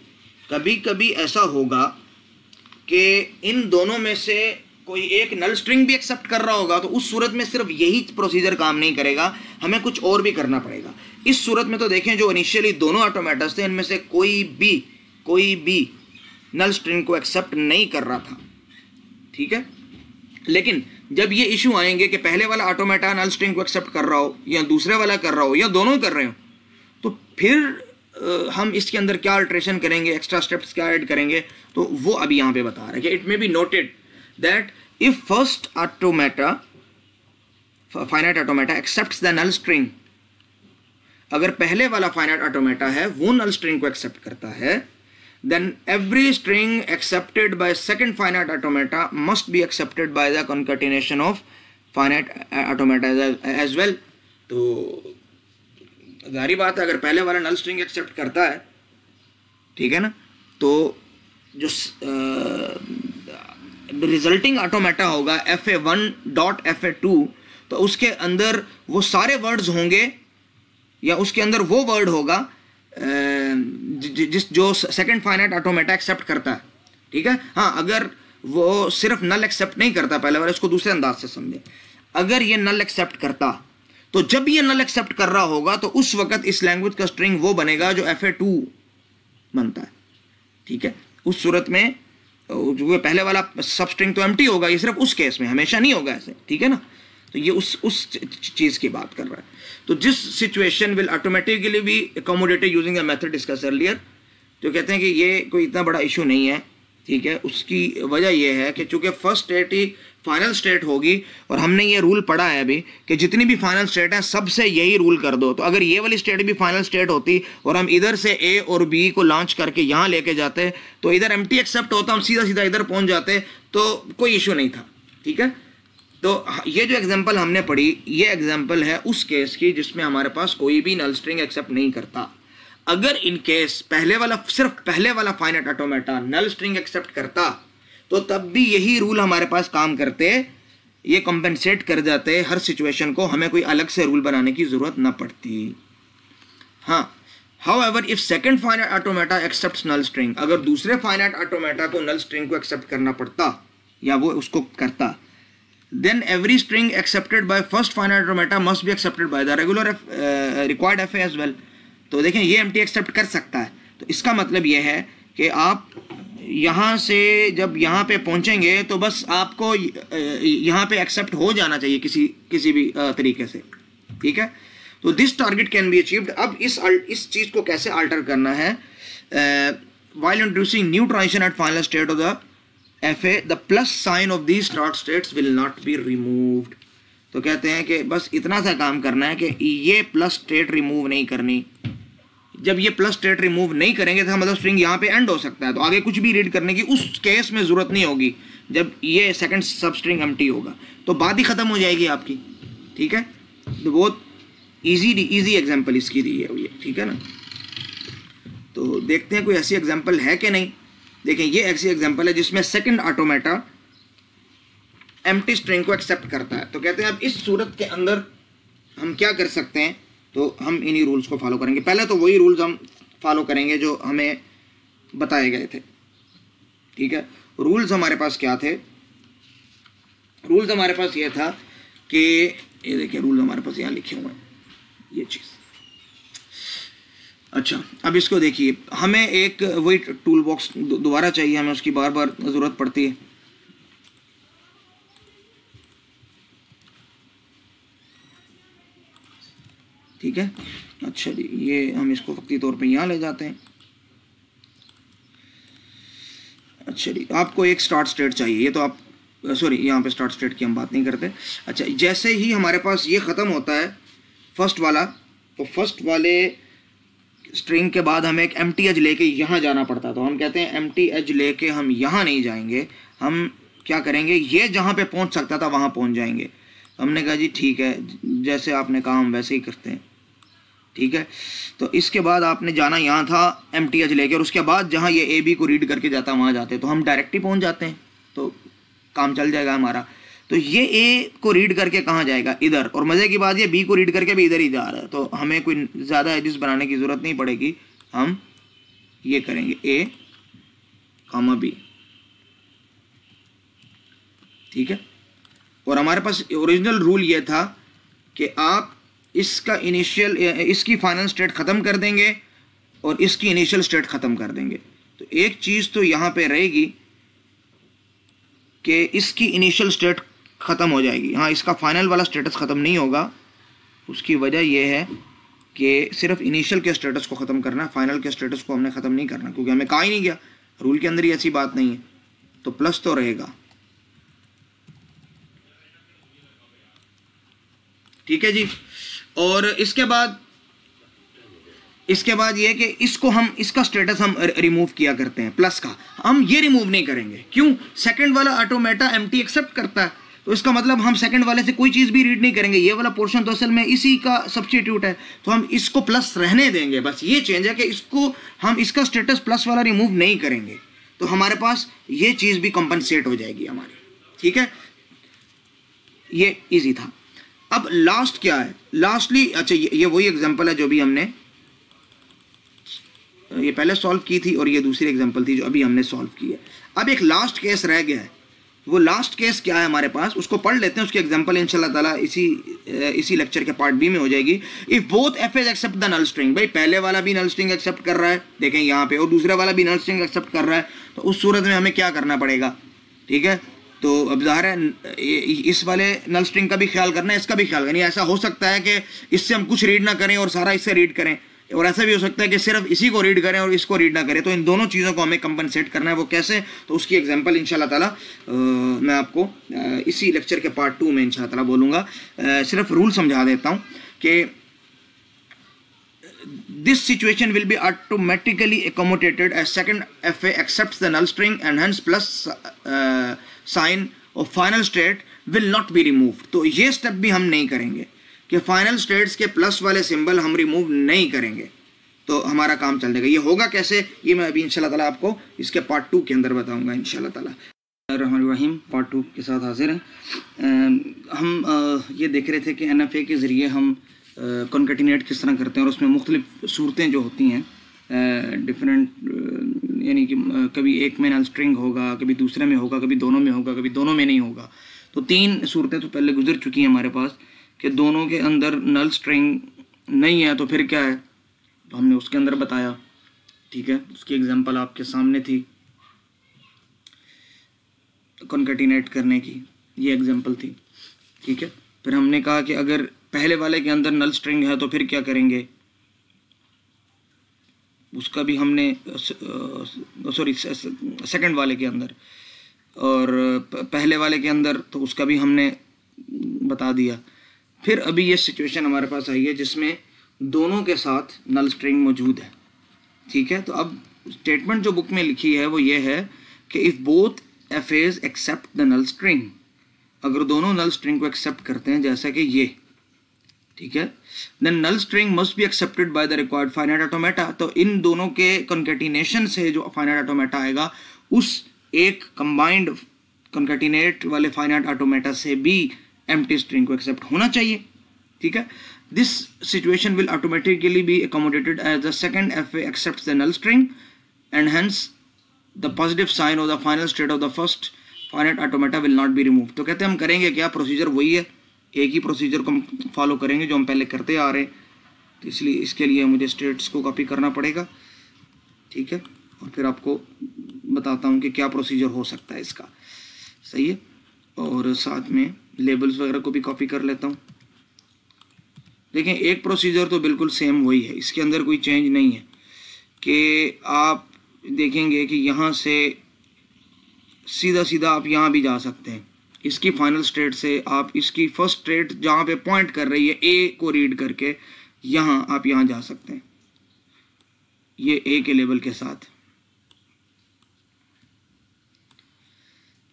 कभी कभी ऐसा होगा कि इन दोनों में से कोई एक नल स्ट्रिंग भी एक्सेप्ट कर रहा होगा, तो उस सूरत में सिर्फ यही प्रोसीजर काम नहीं करेगा, हमें कुछ और भी करना पड़ेगा। इस सूरत में तो देखें जो इनिशियली दोनों ऑटोमेटास थे इनमें से कोई भी नल स्ट्रिंग को एक्सेप्ट नहीं कर रहा था, ठीक है। लेकिन जब ये इशू आएंगे कि पहले वाला ऑटोमेटा नल स्ट्रिंग को एक्सेप्ट कर रहा हो या दूसरे वाला कर रहा हो या दोनों कर रहे हो, तो फिर हम इसके अंदर क्या अल्ट्रेशन करेंगे, एक्स्ट्रा स्टेप्स क्या ऐड करेंगे, तो वो अभी यहाँ पे बता रहे हैं कि it may be noted that if first automata finite automata accepts the null string, अगर पहले वाला फाइनाइट ऑटोमेटा है वो नल स्ट्रिंग को एक्सेप्ट करता है, then every string accepted by second finite automata must be accepted by the concatenation of finite automata as well। तो जारी बात है अगर पहले वाला नल स्ट्रिंग एक्सेप्ट करता है, ठीक है ना, तो जो रिजल्टिंग ऑटोमेटा होगा fa1 डॉट fa2, तो उसके अंदर वो सारे वर्ड्स होंगे या उसके अंदर वो वर्ड होगा जिस जो सेकंड फाइनाइट ऑटोमेटा एक्सेप्ट करता है, ठीक है। हाँ, अगर वो सिर्फ नल एक्सेप्ट नहीं करता पहले वाला, इसको दूसरे अंदाज से समझे, अगर ये नल एक्सेप्ट करता तो जब ये नल एक्सेप्ट कर रहा होगा तो उस वक्त इस लैंग्वेज का स्ट्रिंग वो बनेगा जो fa2 बनता है, ठीक है। उस सूरत में जो पहले वाला सब स्ट्रिंग तो एम्प्टी होगा, ये सिर्फ उस केस में, हमेशा नहीं होगा ऐसे, ठीक है ना। तो ये उस चीज़ की बात कर रहा है। तो जिस situation will automatically be accommodated using the method discuss earlier, जो कहते हैं कि ये कोई इतना बड़ा इशू नहीं है, ठीक है। उसकी वजह यह है कि चूंकि फर्स्ट स्टेट ही फाइनल स्टेट होगी और हमने ये रूल पढ़ा है अभी कि जितनी भी फाइनल स्टेट हैं सबसे यही रूल कर दो। तो अगर ये वाली स्टेट भी फाइनल स्टेट होती और हम इधर से ए और बी को लॉन्च करके यहाँ लेके जाते तो इधर एम्प्टी एक्सेप्ट होता, हम सीधा सीधा इधर पहुँच जाते, तो कोई इशू नहीं था, ठीक है। तो ये जो एग्जाम्पल हमने पढ़ी, ये एग्जाम्पल है उस केस की जिसमें हमारे पास कोई भी नल स्ट्रिंग एक्सेप्ट नहीं करता। अगर इन केस सिर्फ पहले वाला फाइनाइट ऑटोमेटा नल स्ट्रिंग एक्सेप्ट करता तो तब भी यही रूल हमारे पास काम करते, ये कंपेंसेट कर जाते हर सिचुएशन को, हमें कोई अलग से रूल बनाने की जरूरत ना पड़ती। हाँ, however if second finite automata accepts null string, अगर दूसरे फाइनाइट ऑटोमेटा को नल स्ट्रिंग को एक्सेप्ट करना पड़ता या वो उसको करता, then every string accepted by first finite automata must be accepted by the regular required FA as well। तो देखें ये एम्प्टी एक्सेप्ट कर सकता है, तो इसका मतलब ये है कि आप यहाँ से जब यहाँ पे पहुँचेंगे तो बस आपको यहाँ पे एक्सेप्ट हो जाना चाहिए किसी भी तरीके से, ठीक है। तो this target can be achieved. अब इस चीज़ को कैसे अल्टर करना है, while introducing new transition at final state of the FA, the plus sign of these start states will not be removed। तो कहते हैं कि बस इतना सा काम करना है कि ये प्लस स्टेट रिमूव नहीं करनी। जब ये प्लस स्टेट रिमूव नहीं करेंगे तो मतलब स्ट्रिंग यहाँ पे एंड हो सकता है, तो आगे कुछ भी रीड करने की उस केस में ज़रूरत नहीं होगी जब ये सेकंड सब स्ट्रिंग एम्प्टी होगा, तो बात ही ख़त्म हो जाएगी आपकी, ठीक है। तो बहुत ईजी एग्जाम्पल इसकी दी है ये, ठीक है ना। तो देखते हैं कोई ऐसी एग्जाम्पल है कि नहीं। देखें ये ऐसी एग्जांपल है जिसमें सेकंड ऑटोमेटा एम्प्टी स्ट्रिंग को एक्सेप्ट करता है। तो कहते हैं अब इस सूरत के अंदर हम क्या कर सकते हैं, तो हम इन्हीं रूल्स को फॉलो करेंगे। पहले तो वही रूल्स हम फॉलो करेंगे जो हमें बताए गए थे, ठीक है। रूल्स हमारे पास क्या थे रूल्स हमारे पास ये था कि ये देखिए रूल हमारे पास यहाँ लिखे हुए हैं, ये चीज़। अच्छा, अब इसको देखिए, हमें एक वही टूल बॉक्स दोबारा चाहिए, हमें उसकी बार बार ज़रूरत पड़ती है। ठीक है, अच्छा जी, ये हम इसको वक्ती तौर पे यहाँ ले जाते हैं। अच्छा जी, आपको एक स्टार्ट स्टेट चाहिए, ये तो आप सॉरी यहाँ पे स्टार्ट स्टेट की हम बात नहीं करते। अच्छा, जैसे ही हमारे पास ये ख़त्म होता है फर्स्ट वाला, तो फर्स्ट वाले स्ट्रिंग के बाद हमें एक एम्प्टी एज लेके यहाँ जाना पड़ता, तो हम कहते हैं एम्प्टी एज लेके हम यहाँ नहीं जाएंगे, हम क्या करेंगे, ये जहाँ पे पहुँच सकता था वहाँ पहुँच जाएंगे। हमने कहा जी ठीक है, जैसे आपने कहा हम वैसे ही करते हैं। ठीक है, तो इसके बाद आपने जाना यहाँ था एम्प्टी एज लेके, और उसके बाद जहाँ ये ए बी को रीड करके जाता वहाँ जाते, तो हम डायरेक्ट ही पहुँच जाते हैं, तो काम चल जाएगा हमारा। तो ये ए को रीड करके कहाँ जाएगा, इधर, और मज़े की बात ये बी को रीड करके भी इधर ही जा रहा है, तो हमें कोई ज़्यादा एजेस बनाने की ज़रूरत नहीं पड़ेगी। हम ये करेंगे ए कामा बी, ठीक है। और हमारे पास ओरिजिनल रूल ये था कि आप इसका इनिशियल, इसकी फाइनल स्टेट ख़त्म कर देंगे और इसकी इनिशियल स्टेट ख़त्म कर देंगे। तो एक चीज़ तो यहाँ पे रहेगी कि इसकी इनिशियल स्टेट ख़त्म हो जाएगी, हाँ इसका फाइनल वाला स्टेटस ख़त्म नहीं होगा। उसकी वजह यह है कि सिर्फ इनिशियल के स्टेटस को ख़त्म करना है, फाइनल के स्टेटस को हमने ख़त्म नहीं करना, क्योंकि हमें कहा ही नहीं गया, रूल के अंदर ही ऐसी बात नहीं है। तो प्लस तो रहेगा, ठीक है जी। और इसके बाद ये कि इसको हम, इसका स्टेटस हम रिमूव किया करते हैं, प्लस का हम ये रिमूव नहीं करेंगे। क्यों? सेकंड वाला ऑटोमेटा एम्प्टी एक्सेप्ट करता है, तो इसका मतलब हम सेकंड वाले से कोई चीज़ भी रीड नहीं करेंगे। ये वाला पोर्शन तो असल में इसी का सब्स्टिट्यूट है, तो हम इसको प्लस रहने देंगे। बस ये चेंज है कि इसको हम, इसका स्टेटस प्लस वाला रिमूव नहीं करेंगे, तो हमारे पास ये चीज़ भी कंपनसेट हो जाएगी हमारी, ठीक है। ये ईजी था। अब लास्ट क्या है, लास्टली, अच्छा ये वही एग्जांपल है जो भी हमने ये पहले सॉल्व की थी, और ये दूसरी एग्जांपल थी जो अभी हमने सॉल्व की है। अब एक लास्ट केस रह गया है, वो लास्ट केस क्या है हमारे पास, उसको पढ़ लेते हैं। उसकी एग्जांपल इंशाल्लाह ताला इसी लेक्चर के पार्ट बी में हो जाएगी। If both F As accept the null string, भाई पहले वाला भी नल स्ट्रिंग एक्सेप्ट कर रहा है, देखें यहाँ पे, और दूसरा वाला भी नल स्ट्रिंग एक्सेप्ट कर रहा है, तो उस सूरत में हमें क्या करना पड़ेगा, ठीक है। तो अब ज़ाहिर है इस वाले नल स्ट्रिंग का भी ख्याल करना है, इसका भी ख्याल करना है। ऐसा हो सकता है कि इससे हम कुछ रीड ना करें और सारा इससे रीड करें, और ऐसा भी हो सकता है कि सिर्फ इसी को रीड करें और इसको रीड ना करें। तो इन दोनों चीज़ों को हमें कंपनसेट करना है। वो कैसे, तो उसकी एग्जांपल इंशाल्लाह ताला मैं आपको इसी लेक्चर के पार्ट 2 में इंशाल्लाह ताला बोलूँगा। सिर्फ रूल समझा देता हूँ कि this situation will be automatically accommodated as second FA accepts the null string and hence plus sign of final state will not be removed। तो ये स्टेप भी हम नहीं करेंगे कि फाइनल स्टेट्स के प्लस वाले सिंबल हम रिमूव नहीं करेंगे, तो हमारा काम चल जाएगा। ये होगा कैसे, ये मैं अभी इंशाल्लाह ताला आपको इसके पार्ट 2 के अंदर बताऊंगा इंशाल्लाह ताला। रहमान पार्ट 2 के साथ हाजिर हैं। हम ये देख रहे थे कि NFA के ज़रिए हम कॉन्केटिनेट किस तरह करते हैं, और उसमें मुख्तलिफ सूरतें जो होती हैं डिफरेंट, यानी कि कभी एक में नल स्ट्रिंग होगा, कभी दूसरे में होगा, कभी दोनों में होगा, कभी दोनों में नहीं होगा। तो 3 सूरतें तो पहले गुजर चुकी हैं हमारे पास कि दोनों के अंदर नल स्ट्रिंग नहीं है, तो फिर क्या है, तो हमने उसके अंदर बताया, ठीक है। उसकी एग्जांपल आपके सामने थी कॉन्केटिनेट करने की, ये एग्जांपल थी, ठीक है। फिर हमने कहा कि अगर पहले वाले के अंदर नल स्ट्रिंग है तो फिर क्या करेंगे, उसका भी हमने, सॉरी सेकंड वाले के अंदर, और पहले वाले के अंदर तो उसका भी हमने बता दिया। फिर अभी ये सिचुएशन हमारे पास आई है जिसमें दोनों के साथ नल स्ट्रिंग मौजूद है, ठीक है। तो अब स्टेटमेंट जो बुक में लिखी है वो ये है कि if both FAs accept the null string, अगर दोनों नल स्ट्रिंग को एक्सेप्ट करते हैं जैसा कि ये, ठीक है, then null string must be accepted by the required finite automata. तो इन दोनों के कॉन्केटिनेशन से जो फाइनाइट ऑटोमेटा आएगा उस एक कंबाइंड कॉन्केटिनेट वाले फाइनाइट ऑटोमेटा से भी एम्प्टी स्ट्रिंग को एक्सेप्ट होना चाहिए, ठीक है। This situation will automatically be accommodated as the second FA accepts the null string and hence the positive sign of the final state of the first finite automata will not be remove. तो कहते हैं हम करेंगे क्या, procedure वही है, एक ही procedure को हम फॉलो करेंगे जो हम पहले करते आ रहे हैं। तो इसलिए इसके लिए मुझे स्टेट्स को कॉपी करना पड़ेगा, ठीक है, और फिर आपको बताता हूँ कि क्या प्रोसीजर हो सकता है इसका, सही है। और साथ में लेबल्स वगैरह को भी कॉपी कर लेता हूँ। देखें एक प्रोसीजर तो बिल्कुल सेम वही है, इसके अंदर कोई चेंज नहीं है कि आप देखेंगे कि यहाँ से सीधा सीधा आप यहाँ भी जा सकते हैं। इसकी फाइनल स्टेट से आप इसकी फर्स्ट स्टेट जहाँ पे पॉइंट कर रही है ए को रीड करके यहाँ आप यहाँ जा सकते हैं, ये ए के लेवल के साथ।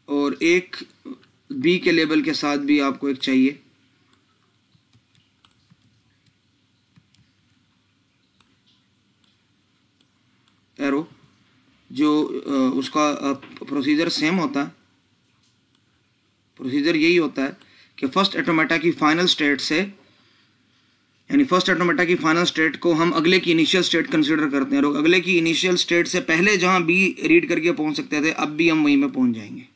और एक बी के लेवल के साथ भी आपको एक चाहिए, एरो, जो उसका प्रोसीजर सेम होता है। प्रोसीजर यही होता है कि फर्स्ट ऑटोमेटा की फाइनल स्टेट से, यानी फर्स्ट ऑटोमेटा की फाइनल स्टेट को हम अगले की इनिशियल स्टेट कंसीडर करते हैं, और अगले की इनिशियल स्टेट से पहले जहां बी रीड करके पहुंच सकते थे, अब भी हम वहीं पे पहुंच जाएंगे।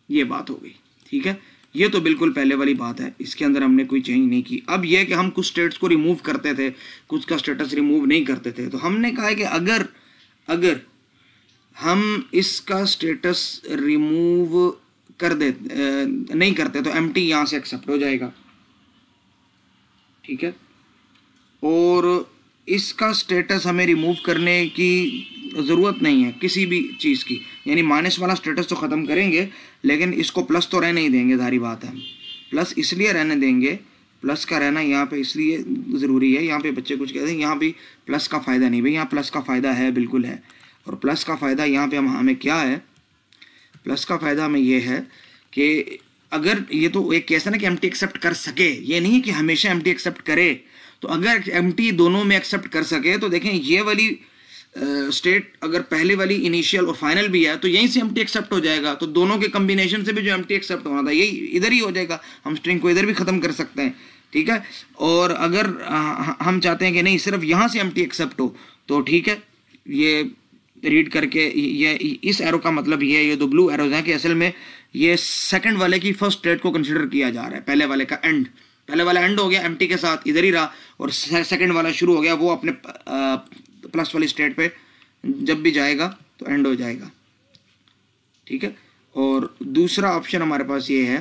ये बात हो गई, ठीक है। ये तो बिल्कुल पहले वाली बात है, इसके अंदर हमने कोई चेंज नहीं की। अब यह कि हम कुछ स्टेट्स को रिमूव करते थे, कुछ का स्टेटस रिमूव नहीं करते थे, तो हमने कहा है कि अगर हम इसका स्टेटस रिमूव कर दे नहीं करते तो एम्प्टी यहाँ से एक्सेप्ट हो जाएगा, ठीक है। और इसका स्टेटस हमें रिमूव करने की ज़रूरत नहीं है किसी भी चीज़ की, यानी माइनस वाला स्टेटस तो ख़त्म करेंगे, लेकिन इसको प्लस तो रहने ही देंगे, सारी बात है। प्लस इसलिए रहने देंगे, प्लस का रहना यहाँ पे इसलिए ज़रूरी है। यहाँ पे बच्चे कुछ कहते हैं यहाँ भी प्लस का फ़ायदा नहीं, भाई यहाँ प्लस का फ़ायदा है, बिल्कुल है। और प्लस का फ़ायदा यहाँ पे हमें क्या है, प्लस का फ़ायदा हमें ये है कि अगर ये तो एक कैसा ना कि एम्प्टी एक्सेप्ट कर सके, ये नहीं कि हमेशा एम्प्टी एक्सेप्ट करे। तो अगर एम्प्टी दोनों में एक्सेप्ट कर सके तो देखें ये वाली स्टेट अगर पहले वाली इनिशियल और फाइनल भी है तो यहीं से एम्प्टी एक्सेप्ट हो जाएगा। तो दोनों के कम्बिनेशन से भी जो एम्प्टी एक्सेप्ट होना था यही इधर ही हो जाएगा, हम स्ट्रिंग को इधर भी ख़त्म कर सकते हैं, ठीक है। और अगर हम चाहते हैं कि नहीं सिर्फ यहाँ से एम्प्टी एक्सेप्ट हो तो ठीक है, ये रीड करके ये इस एरो का मतलब ये दो ब्लू एरोज हैं कि असल में ये सेकंड वाले की फर्स्ट स्टेट को कंसीडर किया जा रहा है, पहले वाले का एंड। पहले वाला एंड हो गया एम्प्टी के साथ, इधर ही रहा, और सेकंड वाला शुरू हो गया, वो अपने प्लस वाली स्टेट पे जब भी जाएगा तो एंड हो जाएगा, ठीक है। और दूसरा ऑप्शन हमारे पास ये है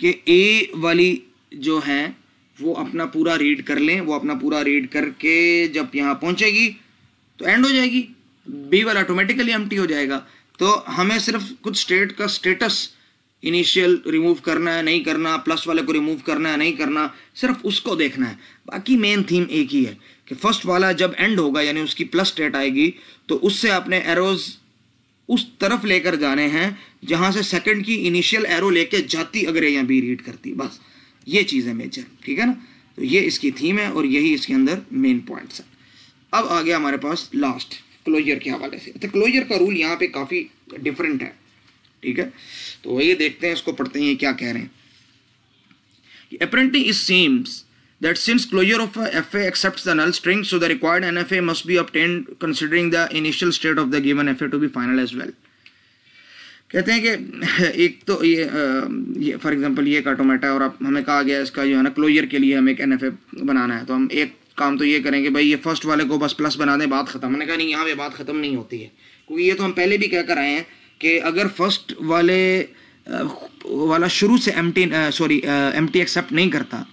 कि ए वाली जो है वो अपना पूरा रीड कर लें, वो अपना पूरा रीड करके जब यहाँ पहुँचेगी तो एंड हो जाएगी, बी वाला ऑटोमेटिकली एम्प्टी हो जाएगा। तो हमें सिर्फ कुछ स्टेट का स्टेटस इनिशियल रिमूव करना है, नहीं करना, प्लस वाले को रिमूव करना है, नहीं करना, सिर्फ उसको देखना है। बाकी मेन थीम एक ही है कि फर्स्ट वाला जब एंड होगा यानी उसकी प्लस स्टेट आएगी तो उससे अपने एरोज उस तरफ लेकर जाने हैं जहां से सेकंड की इनिशियल एरो लेके जाती अगर यहाँ बी रीड करती, बस ये चीज़ है मेजर, ठीक है ना। तो ये इसकी थीम है और यही इसके अंदर मेन पॉइंट्स है। अब आ गया हमारे पास लास्ट क्लोजर के हवाले से। तो क्लोजर का रूल यहाँ पे काफ़ी डिफरेंट है, ठीक है। तो ये देखते हैं, इसको पढ़ते हैं ये क्या कह रहे हैं। Apparently it seems that since closure of a FA accepts the null string, so the required NFA must be obtained considering the initial state of the given FA to be final as well. कहते हैं कि एक तो ये for example ये एक automata और अब हमें कहा गया इसका जो है ना क्लोजर के लिए हमें एक NFA बनाना है, तो हम एक काम तो ये करेंगे भाई ये फर्स्ट वाले को बस प्लस बना दें, बात खत्म। मैंने कहा नहीं, यहाँ पे बात खत्म नहीं होती है, क्योंकि ये तो हम पहले भी कह कर आए हैं कि अगर फर्स्ट वाला शुरू से एम्प्टी एक्सेप्ट नहीं करता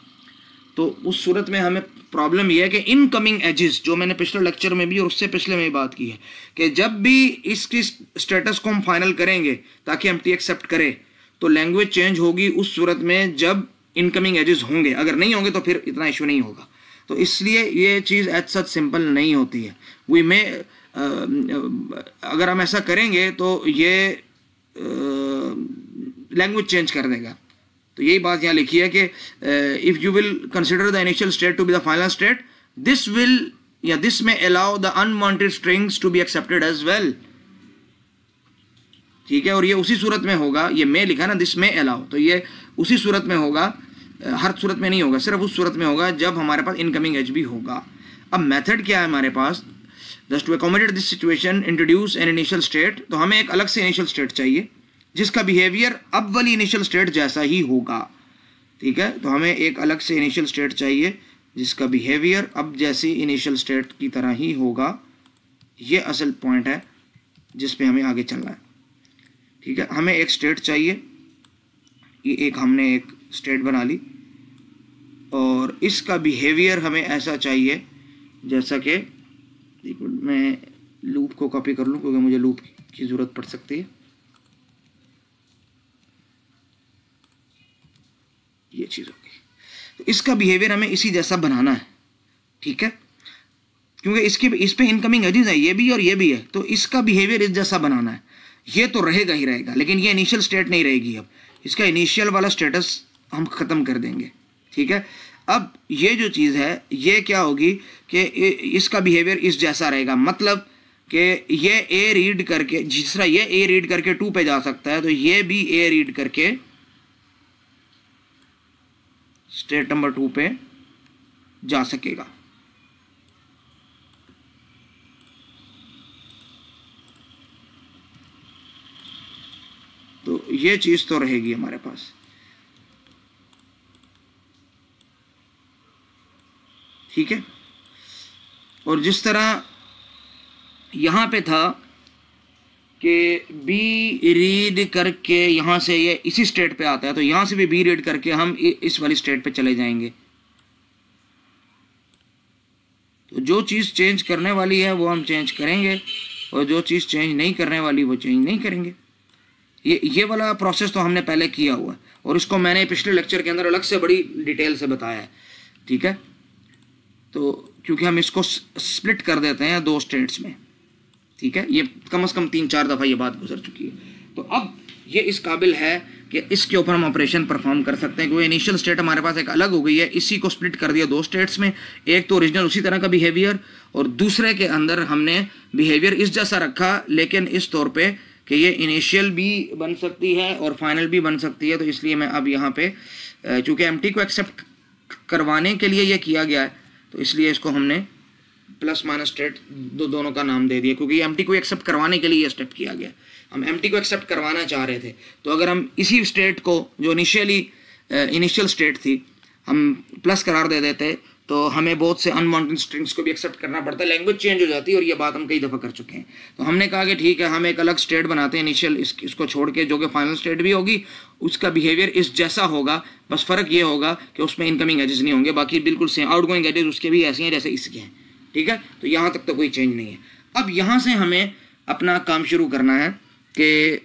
तो उस सूरत में हमें प्रॉब्लम यह है कि इनकमिंग एजेस, जो मैंने पिछले लेक्चर में भी और उससे पिछले में बात की है कि जब भी इसकी स्टेटस को हम फाइनल करेंगे ताकि एम्प्टी एक्सेप्ट करे तो लैंग्वेज चेंज होगी उस सूरत में जब इनकमिंग एजेस होंगे, अगर नहीं होंगे तो फिर इतना इशू नहीं होगा। तो इसलिए ये चीज़ एज सच सिंपल नहीं होती है। वी में अगर हम ऐसा करेंगे तो ये लैंग्वेज चेंज कर देगा। तो यही बात यहाँ लिखी है कि if you will consider the initial state to be the final state, this will या दिस में allow the unwanted strings to be accepted as well, ठीक है। और ये उसी सूरत में होगा, ये में लिखा ना दिस में अलाउ, तो ये उसी सूरत में होगा, हर सूरत में नहीं होगा, सिर्फ उस सूरत में होगा जब हमारे पास इनकमिंग एज भी होगा। अब मेथड क्या है हमारे पास, just to accommodate this situation introduce an initial state, तो हमें एक अलग से इनिशियल स्टेट चाहिए जिसका बिहेवियर अब वाली इनिशियल स्टेट जैसा ही होगा। ठीक है, तो हमें एक अलग से इनिशियल स्टेट चाहिए जिसका बिहेवियर अब जैसी इनिशियल स्टेट की तरह ही होगा। ये असल पॉइंट है जिस पे हमें आगे चलना है। ठीक है, हमें एक स्टेट चाहिए, ये एक हमने एक स्टेट बना ली और इसका बिहेवियर हमें ऐसा चाहिए जैसा कि, मैं लूप को कॉपी कर लूँ क्योंकि मुझे लूप की ज़रूरत पड़ सकती है। ये चीज़ होगी, तो इसका बिहेवियर हमें इसी जैसा बनाना है। ठीक है, क्योंकि इस पे इनकमिंग एजेस है, ये भी और ये भी है, तो इसका बिहेवियर इस जैसा बनाना है। ये तो रहेगा ही रहेगा, लेकिन ये इनिशियल स्टेट नहीं रहेगी। अब इसका इनिशियल वाला स्टेटस हम ख़त्म कर देंगे। ठीक है, अब ये जो चीज़ है ये क्या होगी कि इसका बिहेवियर इस जैसा रहेगा, मतलब कि ये ए रीड करके, जिस तरह ये ए रीड करके 2 पे जा सकता है, तो ये भी ए रीड करके स्टेट नंबर 2 पे जा सकेगा। तो ये चीज़ तो रहेगी हमारे पास। ठीक है, और जिस तरह यहाँ पे था कि बी रीड करके यहाँ से ये इसी स्टेट पे आता है, तो यहाँ से भी बी रीड करके हम इस वाली स्टेट पे चले जाएंगे। तो जो चीज़ चेंज करने वाली है वो हम चेंज करेंगे और जो चीज़ चेंज नहीं करने वाली वो चेंज नहीं करेंगे। ये वाला प्रोसेस तो हमने पहले किया हुआ है और इसको मैंने पिछले लेक्चर के अंदर अलग से बड़ी डिटेल से बताया है। ठीक है, तो क्योंकि हम इसको स्प्लिट कर देते हैं 2 स्टेट्स में। ठीक है, ये कम से कम 3-4 दफ़ा ये बात गुजर चुकी है। तो अब ये इस काबिल है कि इसके ऊपर हम ऑपरेशन परफॉर्म कर सकते हैं, क्योंकि इनिशियल स्टेट हमारे पास एक अलग हो गई है। इसी को स्प्लिट कर दिया 2 स्टेट्स में, एक तो ओरिजिनल उसी तरह का बिहेवियर और दूसरे के अंदर हमने बिहेवियर इस जैसा रखा, लेकिन इस तौर पे कि ये इनिशियल भी बन सकती है और फाइनल भी बन सकती है। तो इसलिए मैं अब यहाँ पे चूँकि एम्प्टी को एक्सेप्ट करवाने के लिए ये किया गया है, तो इसलिए इसको हमने प्लस माइनस स्टेट दोनों का नाम दे दिया, क्योंकि एम्प्टी को एक्सेप्ट करवाने के लिए ये स्टेप किया गया। हम एम्प्टी को एक्सेप्ट करवाना चाह रहे थे, तो अगर हम इसी स्टेट को जो इनिशियल स्टेट थी हम प्लस करार दे देते, तो हमें बहुत से अनवांटेड स्ट्रिंग्स को भी एक्सेप्ट करना पड़ता है, लैंग्वेज चेंज हो जाती है, और ये बात हम कई दफ़ा कर चुके हैं। तो हमने कहा कि ठीक है, हम एक अलग स्टेट बनाते हैं इनिशियल, इसको छोड़ के, जो कि फाइनल स्टेट भी होगी, उसका बिहेवियर इस जैसा होगा, बस फ़र्क ये होगा कि उसमें इनकमिंग एजेस नहीं होंगे, बाकी बिल्कुल सेम आउटगोइंग एजेस उसके भी ऐसे हैं जैसे इसके हैं। ठीक है, तो यहाँ तक तो कोई चेंज नहीं है। अब यहाँ से हमें अपना काम शुरू करना है कि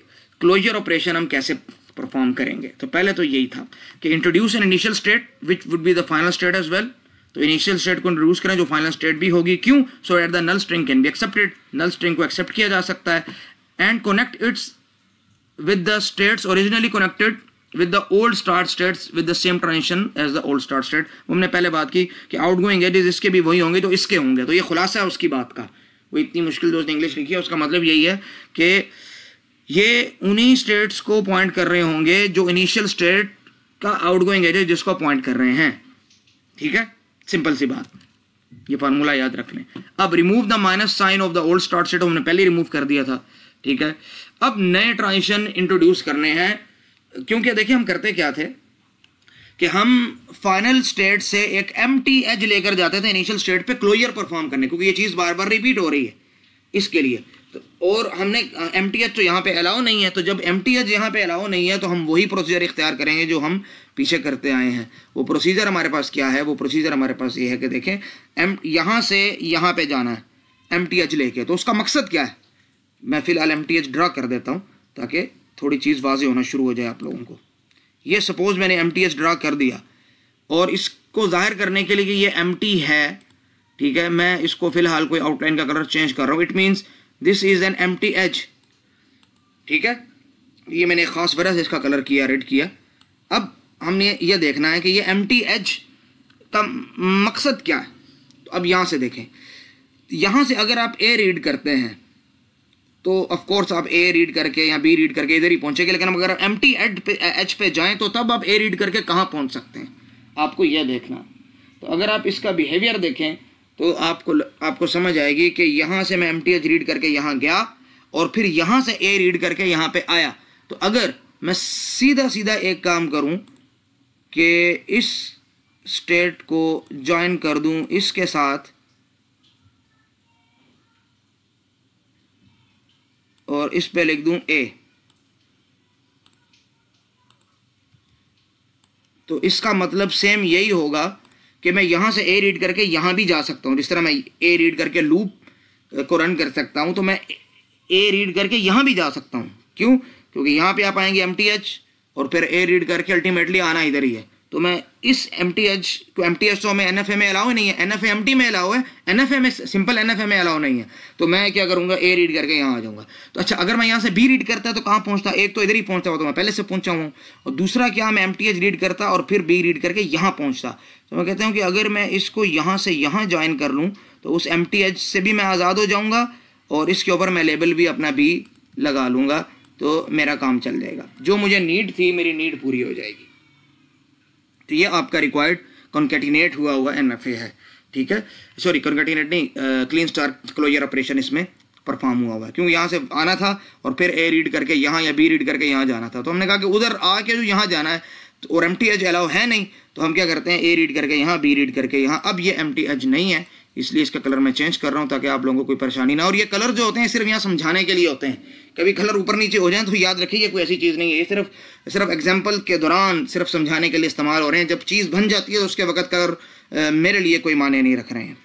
क्लोजर ऑपरेशन हम कैसे परफॉर्म करेंगे। तो पहले तो यही था कि introduce an initial state which would be the final state as well. तो इनिशियल स्टेट को इंट्रोड्यूस करें जो फाइनल स्टेट भी होगी, क्यों? So that the null string can be accepted, null string को एक्सेप्ट किया जा सकता है, and connect its with the states originally connected with the old start states with the same transition as the old start state। हमने पहले बात की कि आउटगोइंग एजेस इसके भी वही होंगे तो इसके होंगे, तो ये खुलासा है उसकी बात का। वो इतनी मुश्किल दोस्त इंग्लिश लिखी है, उसका मतलब यही है कि ये उन्हीं स्टेट्स को पॉइंट कर रहे होंगे जो इनिशियल स्टेट का आउटगोइंग एजेस जिसको पॉइंट कर रहे हैं। ठीक है, सिंपल सी बात, ये फार्मूला याद रख लें। अब remove the minus sign of the old start state हमने पहले रिमूव कर दिया था। ठीक है, अब नए ट्रांजिशन इंट्रोड्यूस करने हैं, क्योंकि देखिए हम करते क्या थे कि हम फाइनल स्टेट से एक एम्प्टी एज लेकर जाते थे इनिशियल स्टेट पे क्लोजर परफॉर्म करने, क्योंकि ये चीज़ बार बार रिपीट हो रही है इसके लिए। तो और हमने एम्प्टी एज तो यहाँ पे अलाउ नहीं है, तो जब एम्प्टी एज यहाँ पे अलाउ नहीं है तो हम वही प्रोसीजर इख्तियार करेंगे जो हम पीछे करते आए हैं। वो प्रोसीजर हमारे पास क्या है? वो प्रोसीजर हमारे पास ये है कि देखें यहाँ से यहाँ पे जाना है एम्प्टी एज लेके, तो उसका मकसद क्या है? मैं फ़िलहाल एम्प्टी एज ड्रा कर देता हूँ ताकि थोड़ी चीज़ वाज़े होना शुरू हो जाए आप लोगों को। ये सपोज़ मैंने एम्प्टी एज ड्रा कर दिया और इसको जाहिर करने के लिए कि ये एम्प्टी है, ठीक है, मैं इसको फ़िलहाल कोई आउटलाइन का कलर चेंज कर रहा हूँ। It means this is an empty edge. ठीक है, ये मैंने ख़ास वजह से इसका कलर किया, रेड किया। अब हमने ये देखना है कि ये एम्प्टी एज का मकसद क्या है। तो अब यहाँ से देखें, यहाँ से अगर आप ए रीड करते हैं तो ऑफ कोर्स आप ए रीड करके या बी रीड करके इधर ही पहुंचेंगे, लेकिन अगर एम्प्टी एज पे जाएं तो तब आप ए रीड करके कहाँ पहुंच सकते हैं, आपको यह देखना। तो अगर आप इसका बिहेवियर देखें तो आपको समझ आएगी कि यहाँ से मैं एमटीएच रीड करके यहाँ गया और फिर यहाँ से ए रीड करके यहाँ पे आया। तो अगर मैं सीधा सीधा एक काम करूँ कि इस स्टेट को ज्वाइन कर दूं इसके साथ और इस पे लिख दूं ए, तो इसका मतलब सेम यही होगा कि मैं यहां से ए रीड करके यहां भी जा सकता हूं। जिस तरह मैं ए रीड करके लूप को रन कर सकता हूं, तो मैं ए रीड करके यहां भी जा सकता हूं। क्यों? क्योंकि यहां पे आप आएंगे एमटीएच और फिर ए रीड करके अल्टीमेटली आना इधर ही है। तो मैं इस एमटीएच को, एमटीएच तो हमें एनएफए में अलाउ नहीं है, एनएफए एमटी में अलाउ है, एनएफए में, सिंपल एनएफए में अलाउ नहीं है। तो मैं क्या करूंगा, ए रीड करके यहाँ आ जाऊंगा। तो अच्छा, अगर मैं यहाँ से बी रीड करता तो कहाँ पहुँचता? एक तो इधर ही पहुँचता हुआ, तो मैं पहले से पहुँचा हूँ, और दूसरा क्या, मैं एमटीएच रीड करता और फिर बी रीड करके यहाँ पहुँचता। तो मैं कहता हूँ कि अगर मैं इसको यहाँ से यहाँ ज्वाइन कर लूँ तो उस एमटीएच से भी मैं आज़ाद हो जाऊँगा और इसके ऊपर मैं लेबल भी अपना बी लगा लूँगा, तो मेरा काम चल जाएगा। जो मुझे नीड थी, मेरी नीड पूरी हो जाएगी। तो ये आपका रिक्वायर्ड कॉन्केटिनेट हुआ हुआ एनएफए है, ठीक है। सॉरी, कॉन्केटिनेट नहीं, क्लीन स्टार क्लोजर ऑपरेशन इसमें परफॉर्म हुआ हुआ है। क्योंकि यहाँ से आना था और फिर ए रीड करके यहाँ या बी रीड करके यहाँ जाना था। तो हमने कहा कि उधर आके जो यहाँ जाना है तो, और एमटीएच अलाउ है नहीं, तो हम क्या करते हैं, ए रीड करके यहाँ, बी रीड करके यहाँ। अब ये एमटीएच नहीं है, इसलिए इसका कलर मैं चेंज कर रहा हूँ ताकि आप लोगों को कोई परेशानी ना हो। और ये कलर जो होते हैं सिर्फ यहाँ समझाने के लिए होते हैं। कभी कलर ऊपर नीचे हो जाए तो याद रखिए, कोई ऐसी चीज़ नहीं है, ये सिर्फ एग्जाम्पल के दौरान सिर्फ समझाने के लिए इस्तेमाल हो रहे हैं। जब चीज़ बन जाती है तो उसके वक्त कलर मेरे लिए कोई मायने नहीं रख रहे हैं,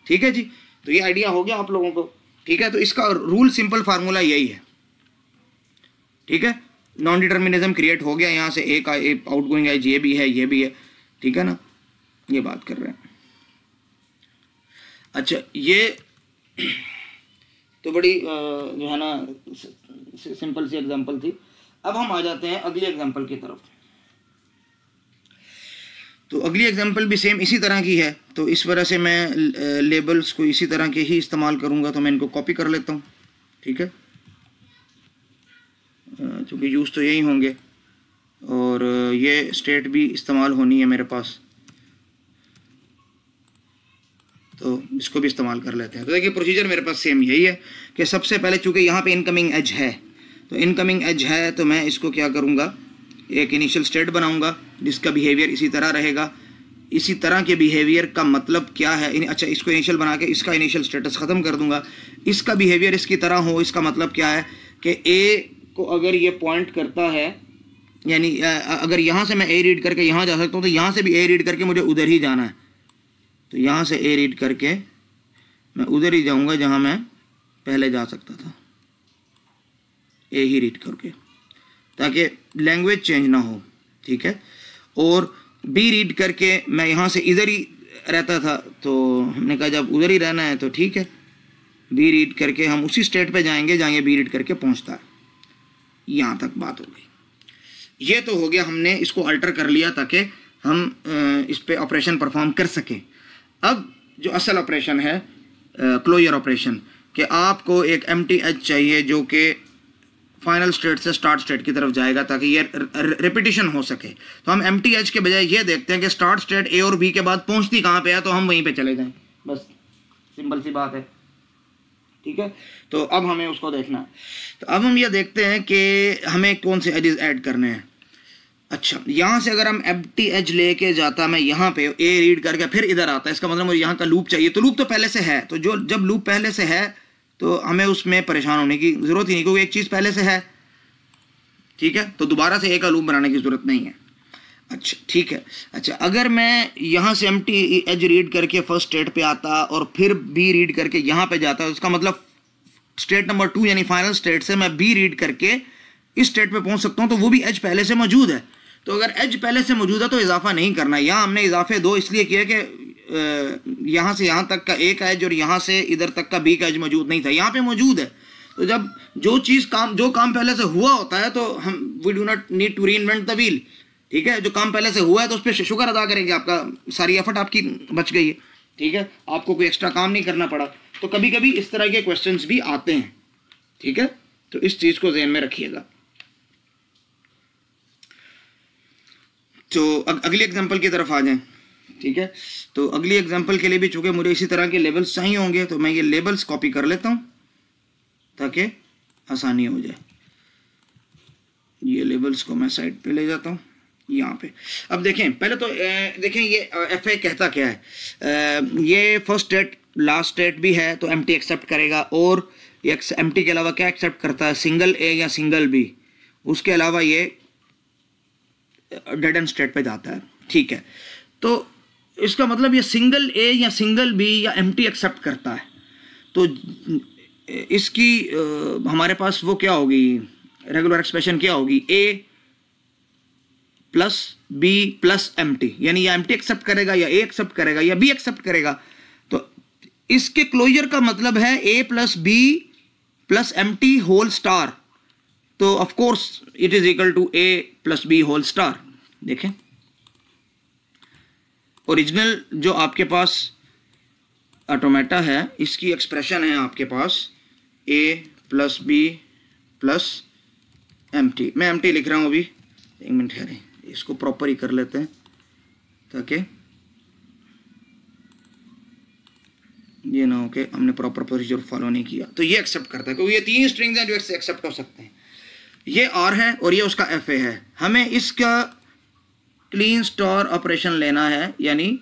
ठीक है जी। तो ये आइडिया हो गया आप लोगों को, ठीक है। तो इसका रूल, सिंपल फार्मूला यही है, ठीक है। नॉन डिटर्मिनिज्म क्रिएट हो गया, यहाँ से एक आउटगोइंग एज ये भी है, ये भी है, ठीक है ना, ये बात कर रहे हैं। अच्छा, ये तो बड़ी जो है ना सिंपल सी एग्जांपल थी। अब हम आ जाते हैं अगली एग्जांपल की तरफ। तो अगली एग्जांपल भी सेम इसी तरह की है। तो इस वजह से मैं लेबल्स को इसी तरह के ही इस्तेमाल करूंगा। तो मैं इनको कॉपी कर लेता हूँ, ठीक है, क्योंकि यूज़ तो यही होंगे और ये स्टेट भी इस्तेमाल होनी है मेरे पास, तो इसको भी इस्तेमाल कर लेते हैं। तो देखिए, प्रोसीजर मेरे पास सेम यही है कि सबसे पहले चूँकि यहाँ पे इनकमिंग एज है, तो इनकमिंग एज है तो मैं इसको क्या करूँगा, एक इनिशियल स्टेट बनाऊँगा जिसका बिहेवियर इसी तरह रहेगा। इसी तरह के बिहेवियर का मतलब क्या है, अच्छा, इसको इनिशियल बना के इसका इनिशियल स्टेटस ख़त्म कर दूँगा। इसका बिहेवियर इसकी तरह हो, इसका मतलब क्या है कि ए को अगर ये पॉइंट करता है, यानी अगर यहाँ से मैं ए रीड करके यहाँ जा सकता हूँ, तो यहाँ से भी ए रीड करके मुझे उधर ही जाना है। तो यहाँ से ए रीड करके मैं उधर ही जाऊँगा जहाँ मैं पहले जा सकता था, ए ही रीड करके, ताकि लैंग्वेज चेंज ना हो, ठीक है। और बी रीड करके मैं यहाँ से इधर ही रहता था, तो हमने कहा जब उधर ही रहना है तो ठीक है, बी रीड करके हम उसी स्टेट पे जाएंगे जहाँ ये बी रीड करके पहुँचता है। यहाँ तक बात हो गई। ये तो हो गया, हमने इसको अल्टर कर लिया ताकि हम इस पे ऑपरेशन परफॉर्म कर सकें। अब जो असल ऑपरेशन है क्लोजर ऑपरेशन, कि आपको एक एमटीएच चाहिए जो कि फाइनल स्टेट से स्टार्ट स्टेट की तरफ जाएगा ताकि ये रिपीटिशन हो सके। तो हम एमटीएच के बजाय ये देखते हैं कि स्टार्ट स्टेट ए और बी के बाद पहुंचती कहाँ पे है, तो हम वहीं पे चले जाएं, बस सिंपल सी बात है, ठीक है। तो अब हमें उसको देखना है। तो अब हम ये देखते हैं कि हमें कौन से एजेस ऐड करने हैं। अच्छा, यहाँ से अगर हम एमटीएच लेके जाता, मैं यहाँ पे ए रीड करके फिर इधर आता, इसका मतलब मुझे यहाँ का लूप चाहिए। तो लूप तो पहले से है, तो जब लूप पहले से है तो हमें उसमें परेशान होने की ज़रूरत ही नहीं, क्योंकि एक चीज़ पहले से है, ठीक है। तो दोबारा से ए का लूप बनाने की ज़रूरत नहीं है। अच्छा, ठीक है। अच्छा, अगर मैं यहाँ से एमटीएच रीड करके फर्स्ट स्टेट पे आता और फिर बी रीड करके यहाँ पे जाता, तो उसका मतलब स्टेट नंबर 2 यानी फाइनल स्टेट से मैं बी रीड करके इस स्टेट पे पहुँच सकता हूँ, तो वो भी एज पहले से मौजूद है। तो अगर एज पहले से मौजूद है तो इजाफा नहीं करना। यहाँ हमने इजाफे 2 इसलिए किया कि यहाँ से यहाँ तक का ए का एज और यहाँ से इधर तक का बी का एज मौजूद नहीं था, यहाँ पे मौजूद है। तो जब जो काम पहले से हुआ होता है तो हम we do not need to reinvent the wheel, ठीक है। जो काम पहले से हुआ है तो उस पर शुक्र अदा करेंगे, आपका सारी एफर्ट आपकी बच गई है, ठीक है, आपको कोई एक्स्ट्रा काम नहीं करना पड़ा। तो कभी कभी इस तरह के क्वेश्चंस भी आते हैं, ठीक है। तो इस चीज़ को ध्यान में रखिएगा। तो अगली एग्जांपल की तरफ आ जाएं। ठीक है। तो अगली एग्जांपल के लिए भी चूंकि मुझे इसी तरह के लेबल्स चाहिए होंगे तो मैं ये लेबल्स कॉपी कर लेता हूँ ताकि आसानी हो जाए। ये लेबल्स को मैं साइड पे ले जाता हूँ यहाँ पे। अब देखें, पहले तो देखें ये FA कहता क्या है। ये फर्स्ट स्टेट लास्ट स्टेट भी है तो एम्प्टी एक्सेप्ट करेगा, और ये एम्प्टी के अलावा क्या एक्सेप्ट करता है, सिंगल A या सिंगल B। उसके अलावा ये डेड एंड स्टेट पे जाता है, ठीक है। तो इसका मतलब ये सिंगल A या सिंगल B या एम्प्टी एक्सेप्ट करता है। तो इसकी हमारे पास वो क्या होगी, रेगुलर एक्सप्रेशन क्या होगी, A plus B plus empty, यानी या एम्प्टी एक्सेप्ट करेगा या A एक्सेप्ट करेगा या B एक्सेप्ट करेगा। तो इसके क्लोजर का मतलब है A plus B plus empty whole star. तो of course it is equal to A plus B whole star. देखें ओरिजिनल जो आपके पास ऑटोमेटा है इसकी एक्सप्रेशन है आपके पास A plus B plus empty. मैं एम्प्टी लिख रहा हूं अभी, एक मिनट ठहरें, इसको प्रॉपर ही कर लेते हैं ताकि ये ना हो कि हमने प्रॉपर प्रोसीजर फॉलो नहीं किया। तो ये एक्सेप्ट करता है क्योंकि ये तीन स्ट्रिंग्स हैं जो एक्सेप्ट हो सकते हैं। ये R है और ये उसका FA है। हमें इसका क्लीन स्टार ऑपरेशन लेना है, यानी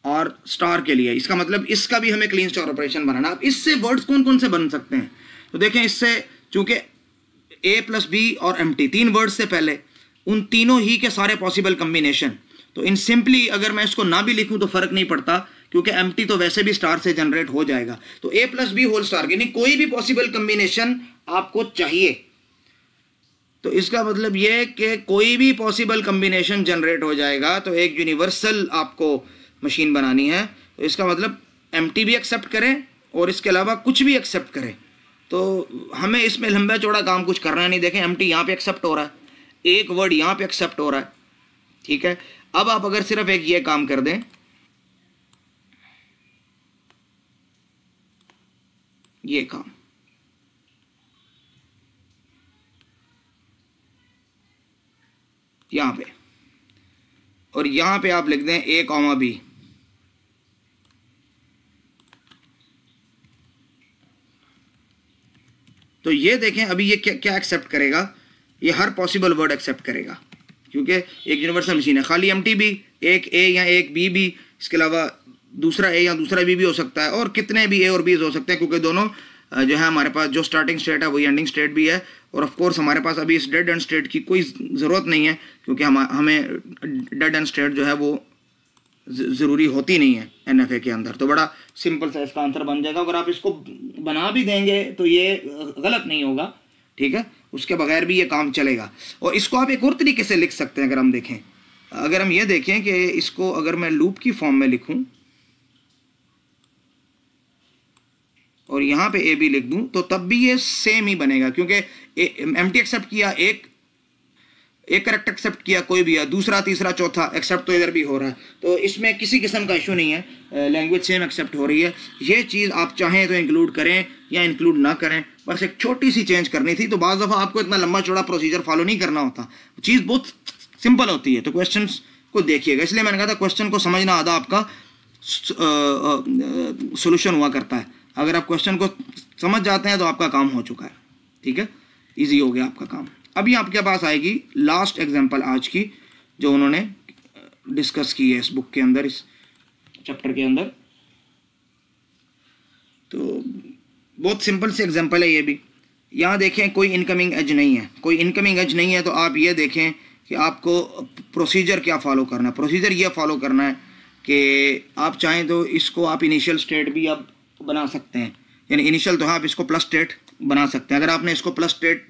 और स्टार के लिए इसका मतलब इसका भी हमें क्लीन स्टार ऑपरेशन बनाना। अब इससे वर्ड्स कौन कौन से बन सकते हैं, तो देखें इससे चूंकि A प्लस B और एम्प्टी तीन वर्ड्स से पहले उन तीनों ही के सारे पॉसिबल कम्बिनेशन। तो इन सिंपली अगर मैं इसको ना भी लिखूं तो फर्क नहीं पड़ता क्योंकि एम्प्टी तो वैसे भी स्टार से जनरेट हो जाएगा। तो A plus B whole star, यानी कोई भी पॉसिबल कम्बिनेशन आपको चाहिए। तो इसका मतलब यह कि कोई भी पॉसिबल कम्बिनेशन जनरेट हो जाएगा। तो एक यूनिवर्सल आपको मशीन बनानी है, तो इसका मतलब एम्प्टी भी एक्सेप्ट करें और इसके अलावा कुछ भी एक्सेप्ट करें। तो हमें इसमें लंबा चौड़ा काम कुछ करना नहीं। देखें एम्प्टी यहाँ पे एक्सेप्ट हो रहा है, एक वर्ड यहाँ पे एक्सेप्ट हो रहा है, ठीक है। अब आप अगर सिर्फ एक ये काम कर दें, ये काम, यहां पे, और यहां पे आप लिख दें A, B। तो ये देखें अभी ये क्या एक्सेप्ट करेगा, ये हर पॉसिबल वर्ड एक्सेप्ट करेगा क्योंकि एक यूनिवर्सल मशीन है। खाली एम्प्टी भी, एक A या एक B भी, इसके अलावा दूसरा A या दूसरा B भी हो सकता है, और कितने भी A और B हो सकते हैं क्योंकि दोनों जो है हमारे पास जो स्टार्टिंग स्टेट है वही एंडिंग स्टेट भी है। और ऑफ कोर्स हमारे पास अभी इस डेड एंड स्टेट की कोई ज़रूरत नहीं है क्योंकि हमें डेड एंड स्टेट जो है वो ज़रूरी होती नहीं है NFA के अंदर। तो बड़ा सिंपल सा इसका आंसर बन जाएगा। अगर आप इसको बना भी देंगे तो ये गलत नहीं होगा, ठीक है, उसके बगैर भी ये काम चलेगा। और इसको आप एक और तरीके से लिख सकते हैं। अगर हम देखें, अगर हम ये देखें कि इसको अगर मैं लूप की फॉर्म में लिखूं और यहाँ पे AB लिख दूं तो तब भी ये सेम ही बनेगा क्योंकि एम्प्टी एक्सेप्ट किया, एक करेक्ट एक्सेप्ट किया कोई भी है, दूसरा तीसरा चौथा एक्सेप्ट तो इधर भी हो रहा है। तो इसमें किसी किस्म का इशू नहीं है, लैंग्वेज सेम एक्सेप्ट हो रही है। ये चीज़ आप चाहें तो इंक्लूड करें या इंक्लूड ना करें, बस एक छोटी सी चेंज करनी थी। तो बाज़ दफ़ा आपको इतना लंबा चौड़ा प्रोसीजर फॉलो नहीं करना होता, चीज़ बहुत सिंपल होती है। तो क्वेश्चन को देखिएगा, इसलिए मैंने कहा था क्वेश्चन को समझना आधा आपका सोल्यूशन हुआ करता है। अगर आप क्वेश्चन को समझ जाते हैं तो आपका काम हो चुका है, ठीक है, ईजी हो गया आपका काम। अभी आपके पास आएगी लास्ट एग्जांपल आज की जो उन्होंने डिस्कस की है इस बुक के अंदर, इस चैप्टर के अंदर। तो बहुत सिंपल सी एग्जांपल है ये भी। यहाँ देखें कोई इनकमिंग एज नहीं है, कोई इनकमिंग एज नहीं है। तो आप ये देखें कि आपको प्रोसीजर क्या फॉलो करना है। प्रोसीजर ये फॉलो करना है कि आप चाहें तो इसको आप इनिशियल स्टेट भी आप बना सकते हैं, यानी इनिशियल तो आप इसको प्लस स्टेट बना सकते हैं। अगर आपने इसको प्लस स्टेट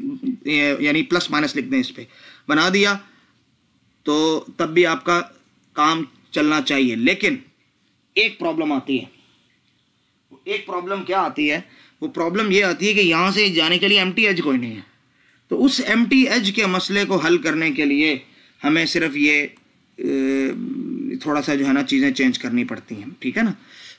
यानी प्लस माइनस लिख दें, इस पर बना दिया तो तब भी आपका काम चलना चाहिए। लेकिन एक प्रॉब्लम आती है। एक प्रॉब्लम क्या आती है, वो प्रॉब्लम ये आती है कि यहाँ से जाने के लिए एम्प्टी एज कोई नहीं है। तो उस एम्प्टी एज के मसले को हल करने के लिए हमें सिर्फ ये थोड़ा सा जो है ना चीज़ें चेंज करनी पड़ती हैं, ठीक है ना।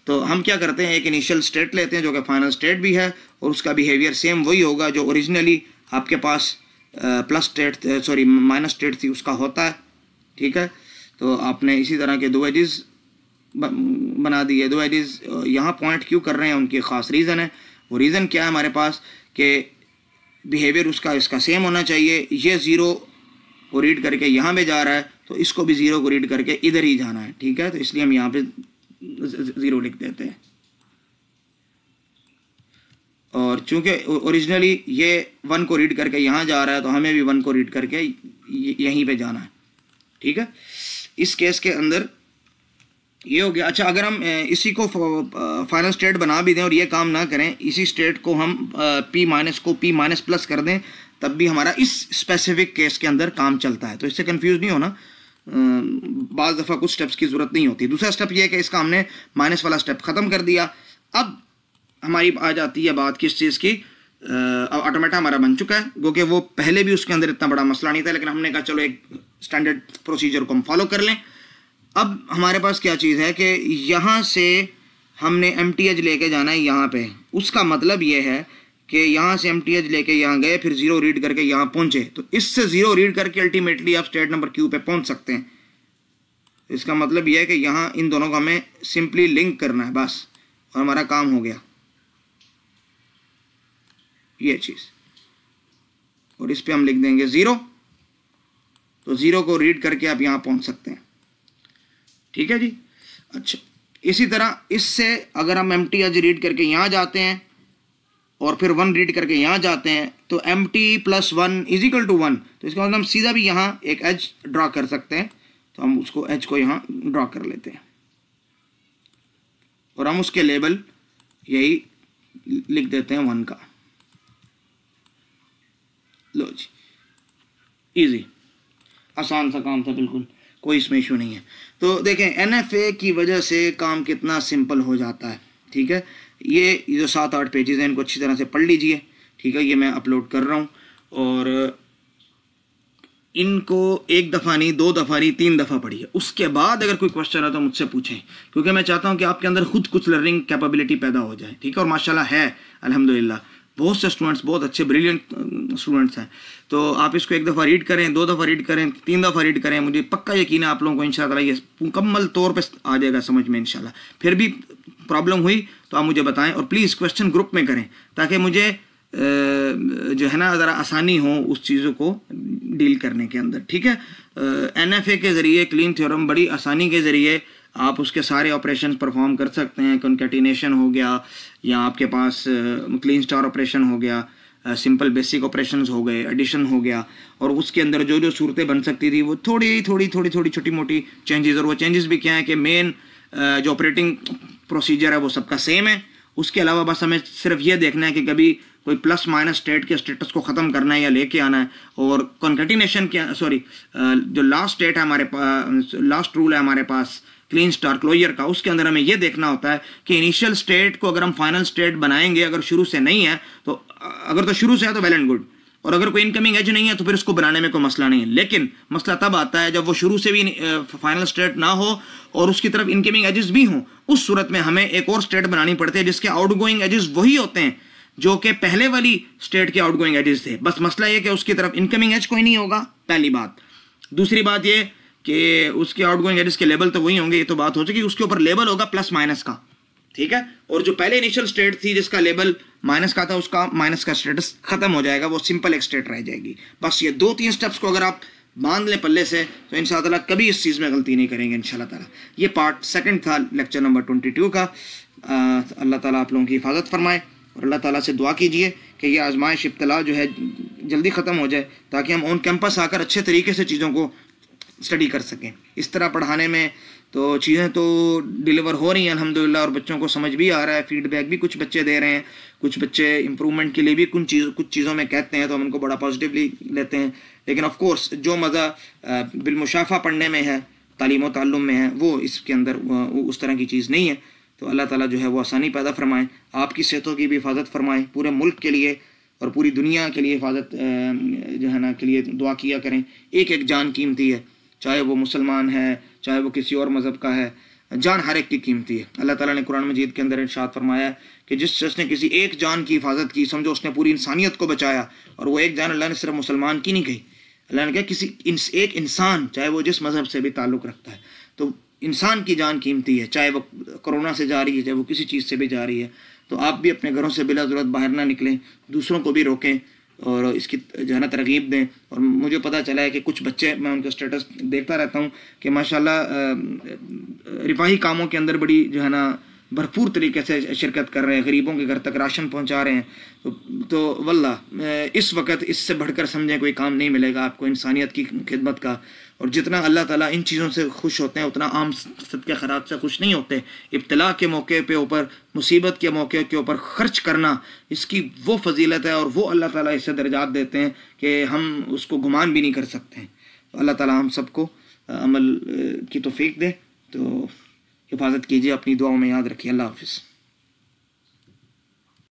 तो हम क्या करते हैं, एक इनिशियल स्टेट लेते हैं जो कि फाइनल स्टेट भी है और उसका बिहेवियर सेम वही होगा जो ओरिजिनली आपके पास प्लस स्टेट माइनस स्टेट थी उसका होता है, ठीक है। तो आपने इसी तरह के दो एजेस बना दिए। दो एजेस यहाँ पॉइंट क्यों कर रहे हैं, उनकी ख़ास रीज़न है। वो रीज़न क्या है हमारे पास कि बिहेवियर उसका इसका सेम होना चाहिए। ये 0 को रीड करके यहाँ पे जा रहा है तो इसको भी 0 को रीड करके इधर ही जाना है, ठीक है। तो इसलिए हम यहाँ पे 0 लिख देते हैं। और चूंकि ओरिजिनली ये 1 को रीड करके यहाँ जा रहा है तो हमें भी 1 को रीड करके यहीं पे जाना है, ठीक है। इस केस के अंदर ये हो गया। अच्छा, अगर हम इसी को फाइनल स्टेट बना भी दें और ये काम ना करें, इसी स्टेट को हम P माइनस को P माइनस प्लस कर दें, तब भी हमारा इस स्पेसिफिक केस के अंदर काम चलता है। तो इससे कंफ्यूज नहीं होना, बाज़ दफ़ा कुछ स्टेप्स की ज़रूरत नहीं होती। दूसरा स्टेप ये है कि इसका हमने माइनस वाला स्टेप ख़त्म कर दिया। अब हमारी आ जाती है बात किस चीज़ की, अब ऑटोमेटा हमारा बन चुका है, क्योंकि वो पहले भी उसके अंदर इतना बड़ा मसला नहीं था, लेकिन हमने कहा चलो एक स्टैंडर्ड प्रोसीजर को हम फॉलो कर लें। अब हमारे पास क्या चीज़ है कि यहाँ से हमने MTH लेके जाना है यहाँ पे। उसका मतलब ये है कि यहाँ से MTH लेके यहाँ गए, फिर 0 रीड करके यहाँ पहुँचे, तो इससे 0 रीड करके अल्टीमेटली आप स्टेट नंबर Q पे पहुँच सकते हैं। इसका मतलब यह है कि यहाँ इन दोनों को हमें सिंपली लिंक करना है बस, और हमारा काम हो गया ये चीज़। और इस पे हम लिख देंगे 0, तो 0 को रीड करके आप यहाँ पहुँच सकते हैं, ठीक है जी। अच्छा, इसी तरह इससे अगर हम MTH रीड करके यहाँ जाते हैं और फिर 1 रीड करके यहाँ जाते हैं, तो MT + 1 = 1, तो इसका मतलब हम सीधा भी यहाँ एक एज ड्रा कर सकते हैं। तो हम उसको एज को यहाँ ड्रा कर लेते हैं और हम उसके लेबल यही लिख देते हैं 1 का। लो जी, इजी, आसान सा काम था, बिल्कुल कोई इसमें इशू नहीं है। तो देखें NFA की वजह से काम कितना सिंपल हो जाता है, ठीक है। ये जो 7-8 पेजेस हैं इनको अच्छी तरह से पढ़ लीजिए, ठीक है। ये मैं अपलोड कर रहा हूँ और इनको 1 दफ़ा नहीं, 2 दफ़ा नहीं, 3 दफ़ा पढ़िए। उसके बाद अगर कोई क्वेश्चन है तो मुझसे पूछें, क्योंकि मैं चाहता हूँ कि आपके अंदर खुद कुछ लर्निंग कैपेबिलिटी पैदा हो जाए, ठीक है। और माशाल्लाह है अल्हम्दुलिल्लाह, बहुत से स्टूडेंट्स बहुत अच्छे ब्रिलियंट स्टूडेंट्स हैं। तो आप इसको 1 दफ़ा रीड करें, 2 दफ़ा रीड करें, 3 दफ़ा रीड करें, मुझे पक्का यकीन है आप लोगों को इंशाअल्लाह ये मुकम्मल तौर पे आ जाएगा समझ में इंशाअल्लाह। फिर भी प्रॉब्लम हुई तो आप मुझे बताएं, और प्लीज़ क्वेश्चन ग्रुप में करें ताकि मुझे जो है ना ज़रा आसानी हो उस चीज़ों को डील करने के अंदर, ठीक है। NFA के ज़रिए क्लीन थ्योरम बड़ी आसानी के ज़रिए आप उसके सारे ऑपरेशन परफॉर्म कर सकते हैं। कॉन्कैटिनेशन हो गया, या आपके पास क्लीन स्टार ऑपरेशन हो गया, सिंपल बेसिक ऑपरेशंस हो गए, एडिशन हो गया, और उसके अंदर जो जो सूरतें बन सकती थी वो थोड़ी छोटी मोटी चेंजेस। और वो चेंजेस भी क्या है कि मेन जो ऑपरेटिंग प्रोसीजर है वो सबका सेम है। उसके अलावा बस हमें सिर्फ ये देखना है कि कभी कोई प्लस माइनस स्टेट के स्टेटस को ख़त्म करना है या लेके आना है। और कॉन्कैटिनेशन के जो लास्ट स्टेट है हमारे पास, लास्ट रूल है हमारे पास क्लीन स्टार क्लोजर का, उसके अंदर हमें यह देखना होता है कि इनिशियल स्टेट को अगर हम फाइनल स्टेट बनाएंगे, अगर शुरू से नहीं है तो, अगर तो शुरू से है तो वेल एंड गुड, और अगर कोई इनकमिंग एज नहीं है तो फिर उसको बनाने में कोई मसला नहीं है। लेकिन मसला तब आता है जब वो शुरू से भी फाइनल स्टेट ना हो और उसकी तरफ इनकमिंग एजेस भी हों। उस सूरत में हमें एक और स्टेट बनानी पड़ती है जिसके आउटगोइंग एजेस वही होते हैं जो कि पहले वाली स्टेट के आउटगोइंग एजेस थे। बस मसला ये कि उसकी तरफ इनकमिंग एज कोई नहीं होगा, पहली बात। दूसरी बात ये कि उसके आउटगोइंग एजेस के लेवल तो वही होंगे, ये तो बात हो चुकी। उसके ऊपर लेवल होगा प्लस माइनस का, ठीक है। और जो पहले इनिशियल स्टेट थी जिसका लेवल माइनस का था, उसका माइनस का स्टेटस खत्म हो जाएगा, वो सिंपल एक स्टेट रह जाएगी। बस ये 2-3 स्टेप्स को अगर आप बांध लें पल्ले से तो इंशाअल्लाह कभी इस चीज़ में गलती नहीं करेंगे इंशाअल्लाह ताला। ये पार्ट 2 था लेक्चर नंबर 22 का। अल्लाह ताला आप लोगों की हिफाजत फरमाए और अल्लाह ताला से दुआ कीजिए कि ये आजमाइश इब्तला जो है जल्दी ख़त्म हो जाए, ताकि हम ऑन कैंपस आकर अच्छे तरीके से चीज़ों को स्टडी कर सकें। इस तरह पढ़ाने में तो चीज़ें तो डिलीवर हो रही हैं अल्हम्दुलिल्लाह, और बच्चों को समझ भी आ रहा है, फीडबैक भी कुछ बच्चे दे रहे हैं, कुछ बच्चे इम्प्रूवमेंट के लिए भी कुछ चीज़ों में कहते हैं तो हम उनको बड़ा पॉजिटिवली लेते हैं। लेकिन ऑफ कोर्स जो मज़ा बिलमुशाफ़ा पढ़ने में है, तालीम व ताल्लुम में है, वो इसके अंदर उस तरह की चीज़ नहीं है। तो अल्लाह ताला जो है वो आसानी पैदा फरमाए, आपकी सेहतों की भी हिफाजत फरमाए, पूरे मुल्क के लिए और पूरी दुनिया के लिए हिफाजत जो है ना के लिए दुआ किया करें। एक एक जान कीमती है, चाहे वो मुसलमान है, चाहे वो किसी और मज़हब का है, जान हर एक की कीमती है। अल्लाह ताला ने कुरान मजीद के अंदर इरशाद फरमाया कि जिस शख्स ने किसी एक जान की हिफाजत की, समझो उसने पूरी इंसानियत को बचाया। और वो एक जान अल्लाह ने सिर्फ मुसलमान की नहीं कही, अल्लाह ने कहा एक इंसान, चाहे वो जिस मज़हब से भी ताल्लुक़ रखता है, तो इंसान की जान कीमती है, चाहे वो कोरोना से जा रही है, चाहे वो किसी चीज़ से भी जा रही है। तो आप भी अपने घरों से बिला ज़रूरत बाहर ना निकलें, दूसरों को भी रोकें और इसकी जो है ना तरगीब दें। और मुझे पता चला है कि कुछ बच्चे, मैं उनका स्टेटस देखता रहता हूँ कि माशाल्लाह रिफाही कामों के अंदर बड़ी जो है ना भरपूर तरीके से शिरकत कर रहे हैं, गरीबों के घर तक राशन पहुँचा रहे हैं। तो वल्लाह इस वक्त इससे बढ़कर समझें कोई काम नहीं मिलेगा आपको इंसानियत की खिदमत का। और जितना अल्लाह ताला इन चीज़ों से खुश होते हैं उतना आम सदक़े खैरात से खुश नहीं होते। इब्तिला के मौके पे ऊपर, मुसीबत के मौके के ऊपर ख़र्च करना, इसकी वो फजीलत है और वो अल्लाह ताला इससे दर्जात देते हैं कि हम उसको गुमान भी नहीं कर सकते हैं। तो अल्लाह ताला हम सबको अमल की तौफीक दे। तो हिफाजत कीजिए, अपनी दुआओं में याद रखिए। अल्लाह हाफ़िज़।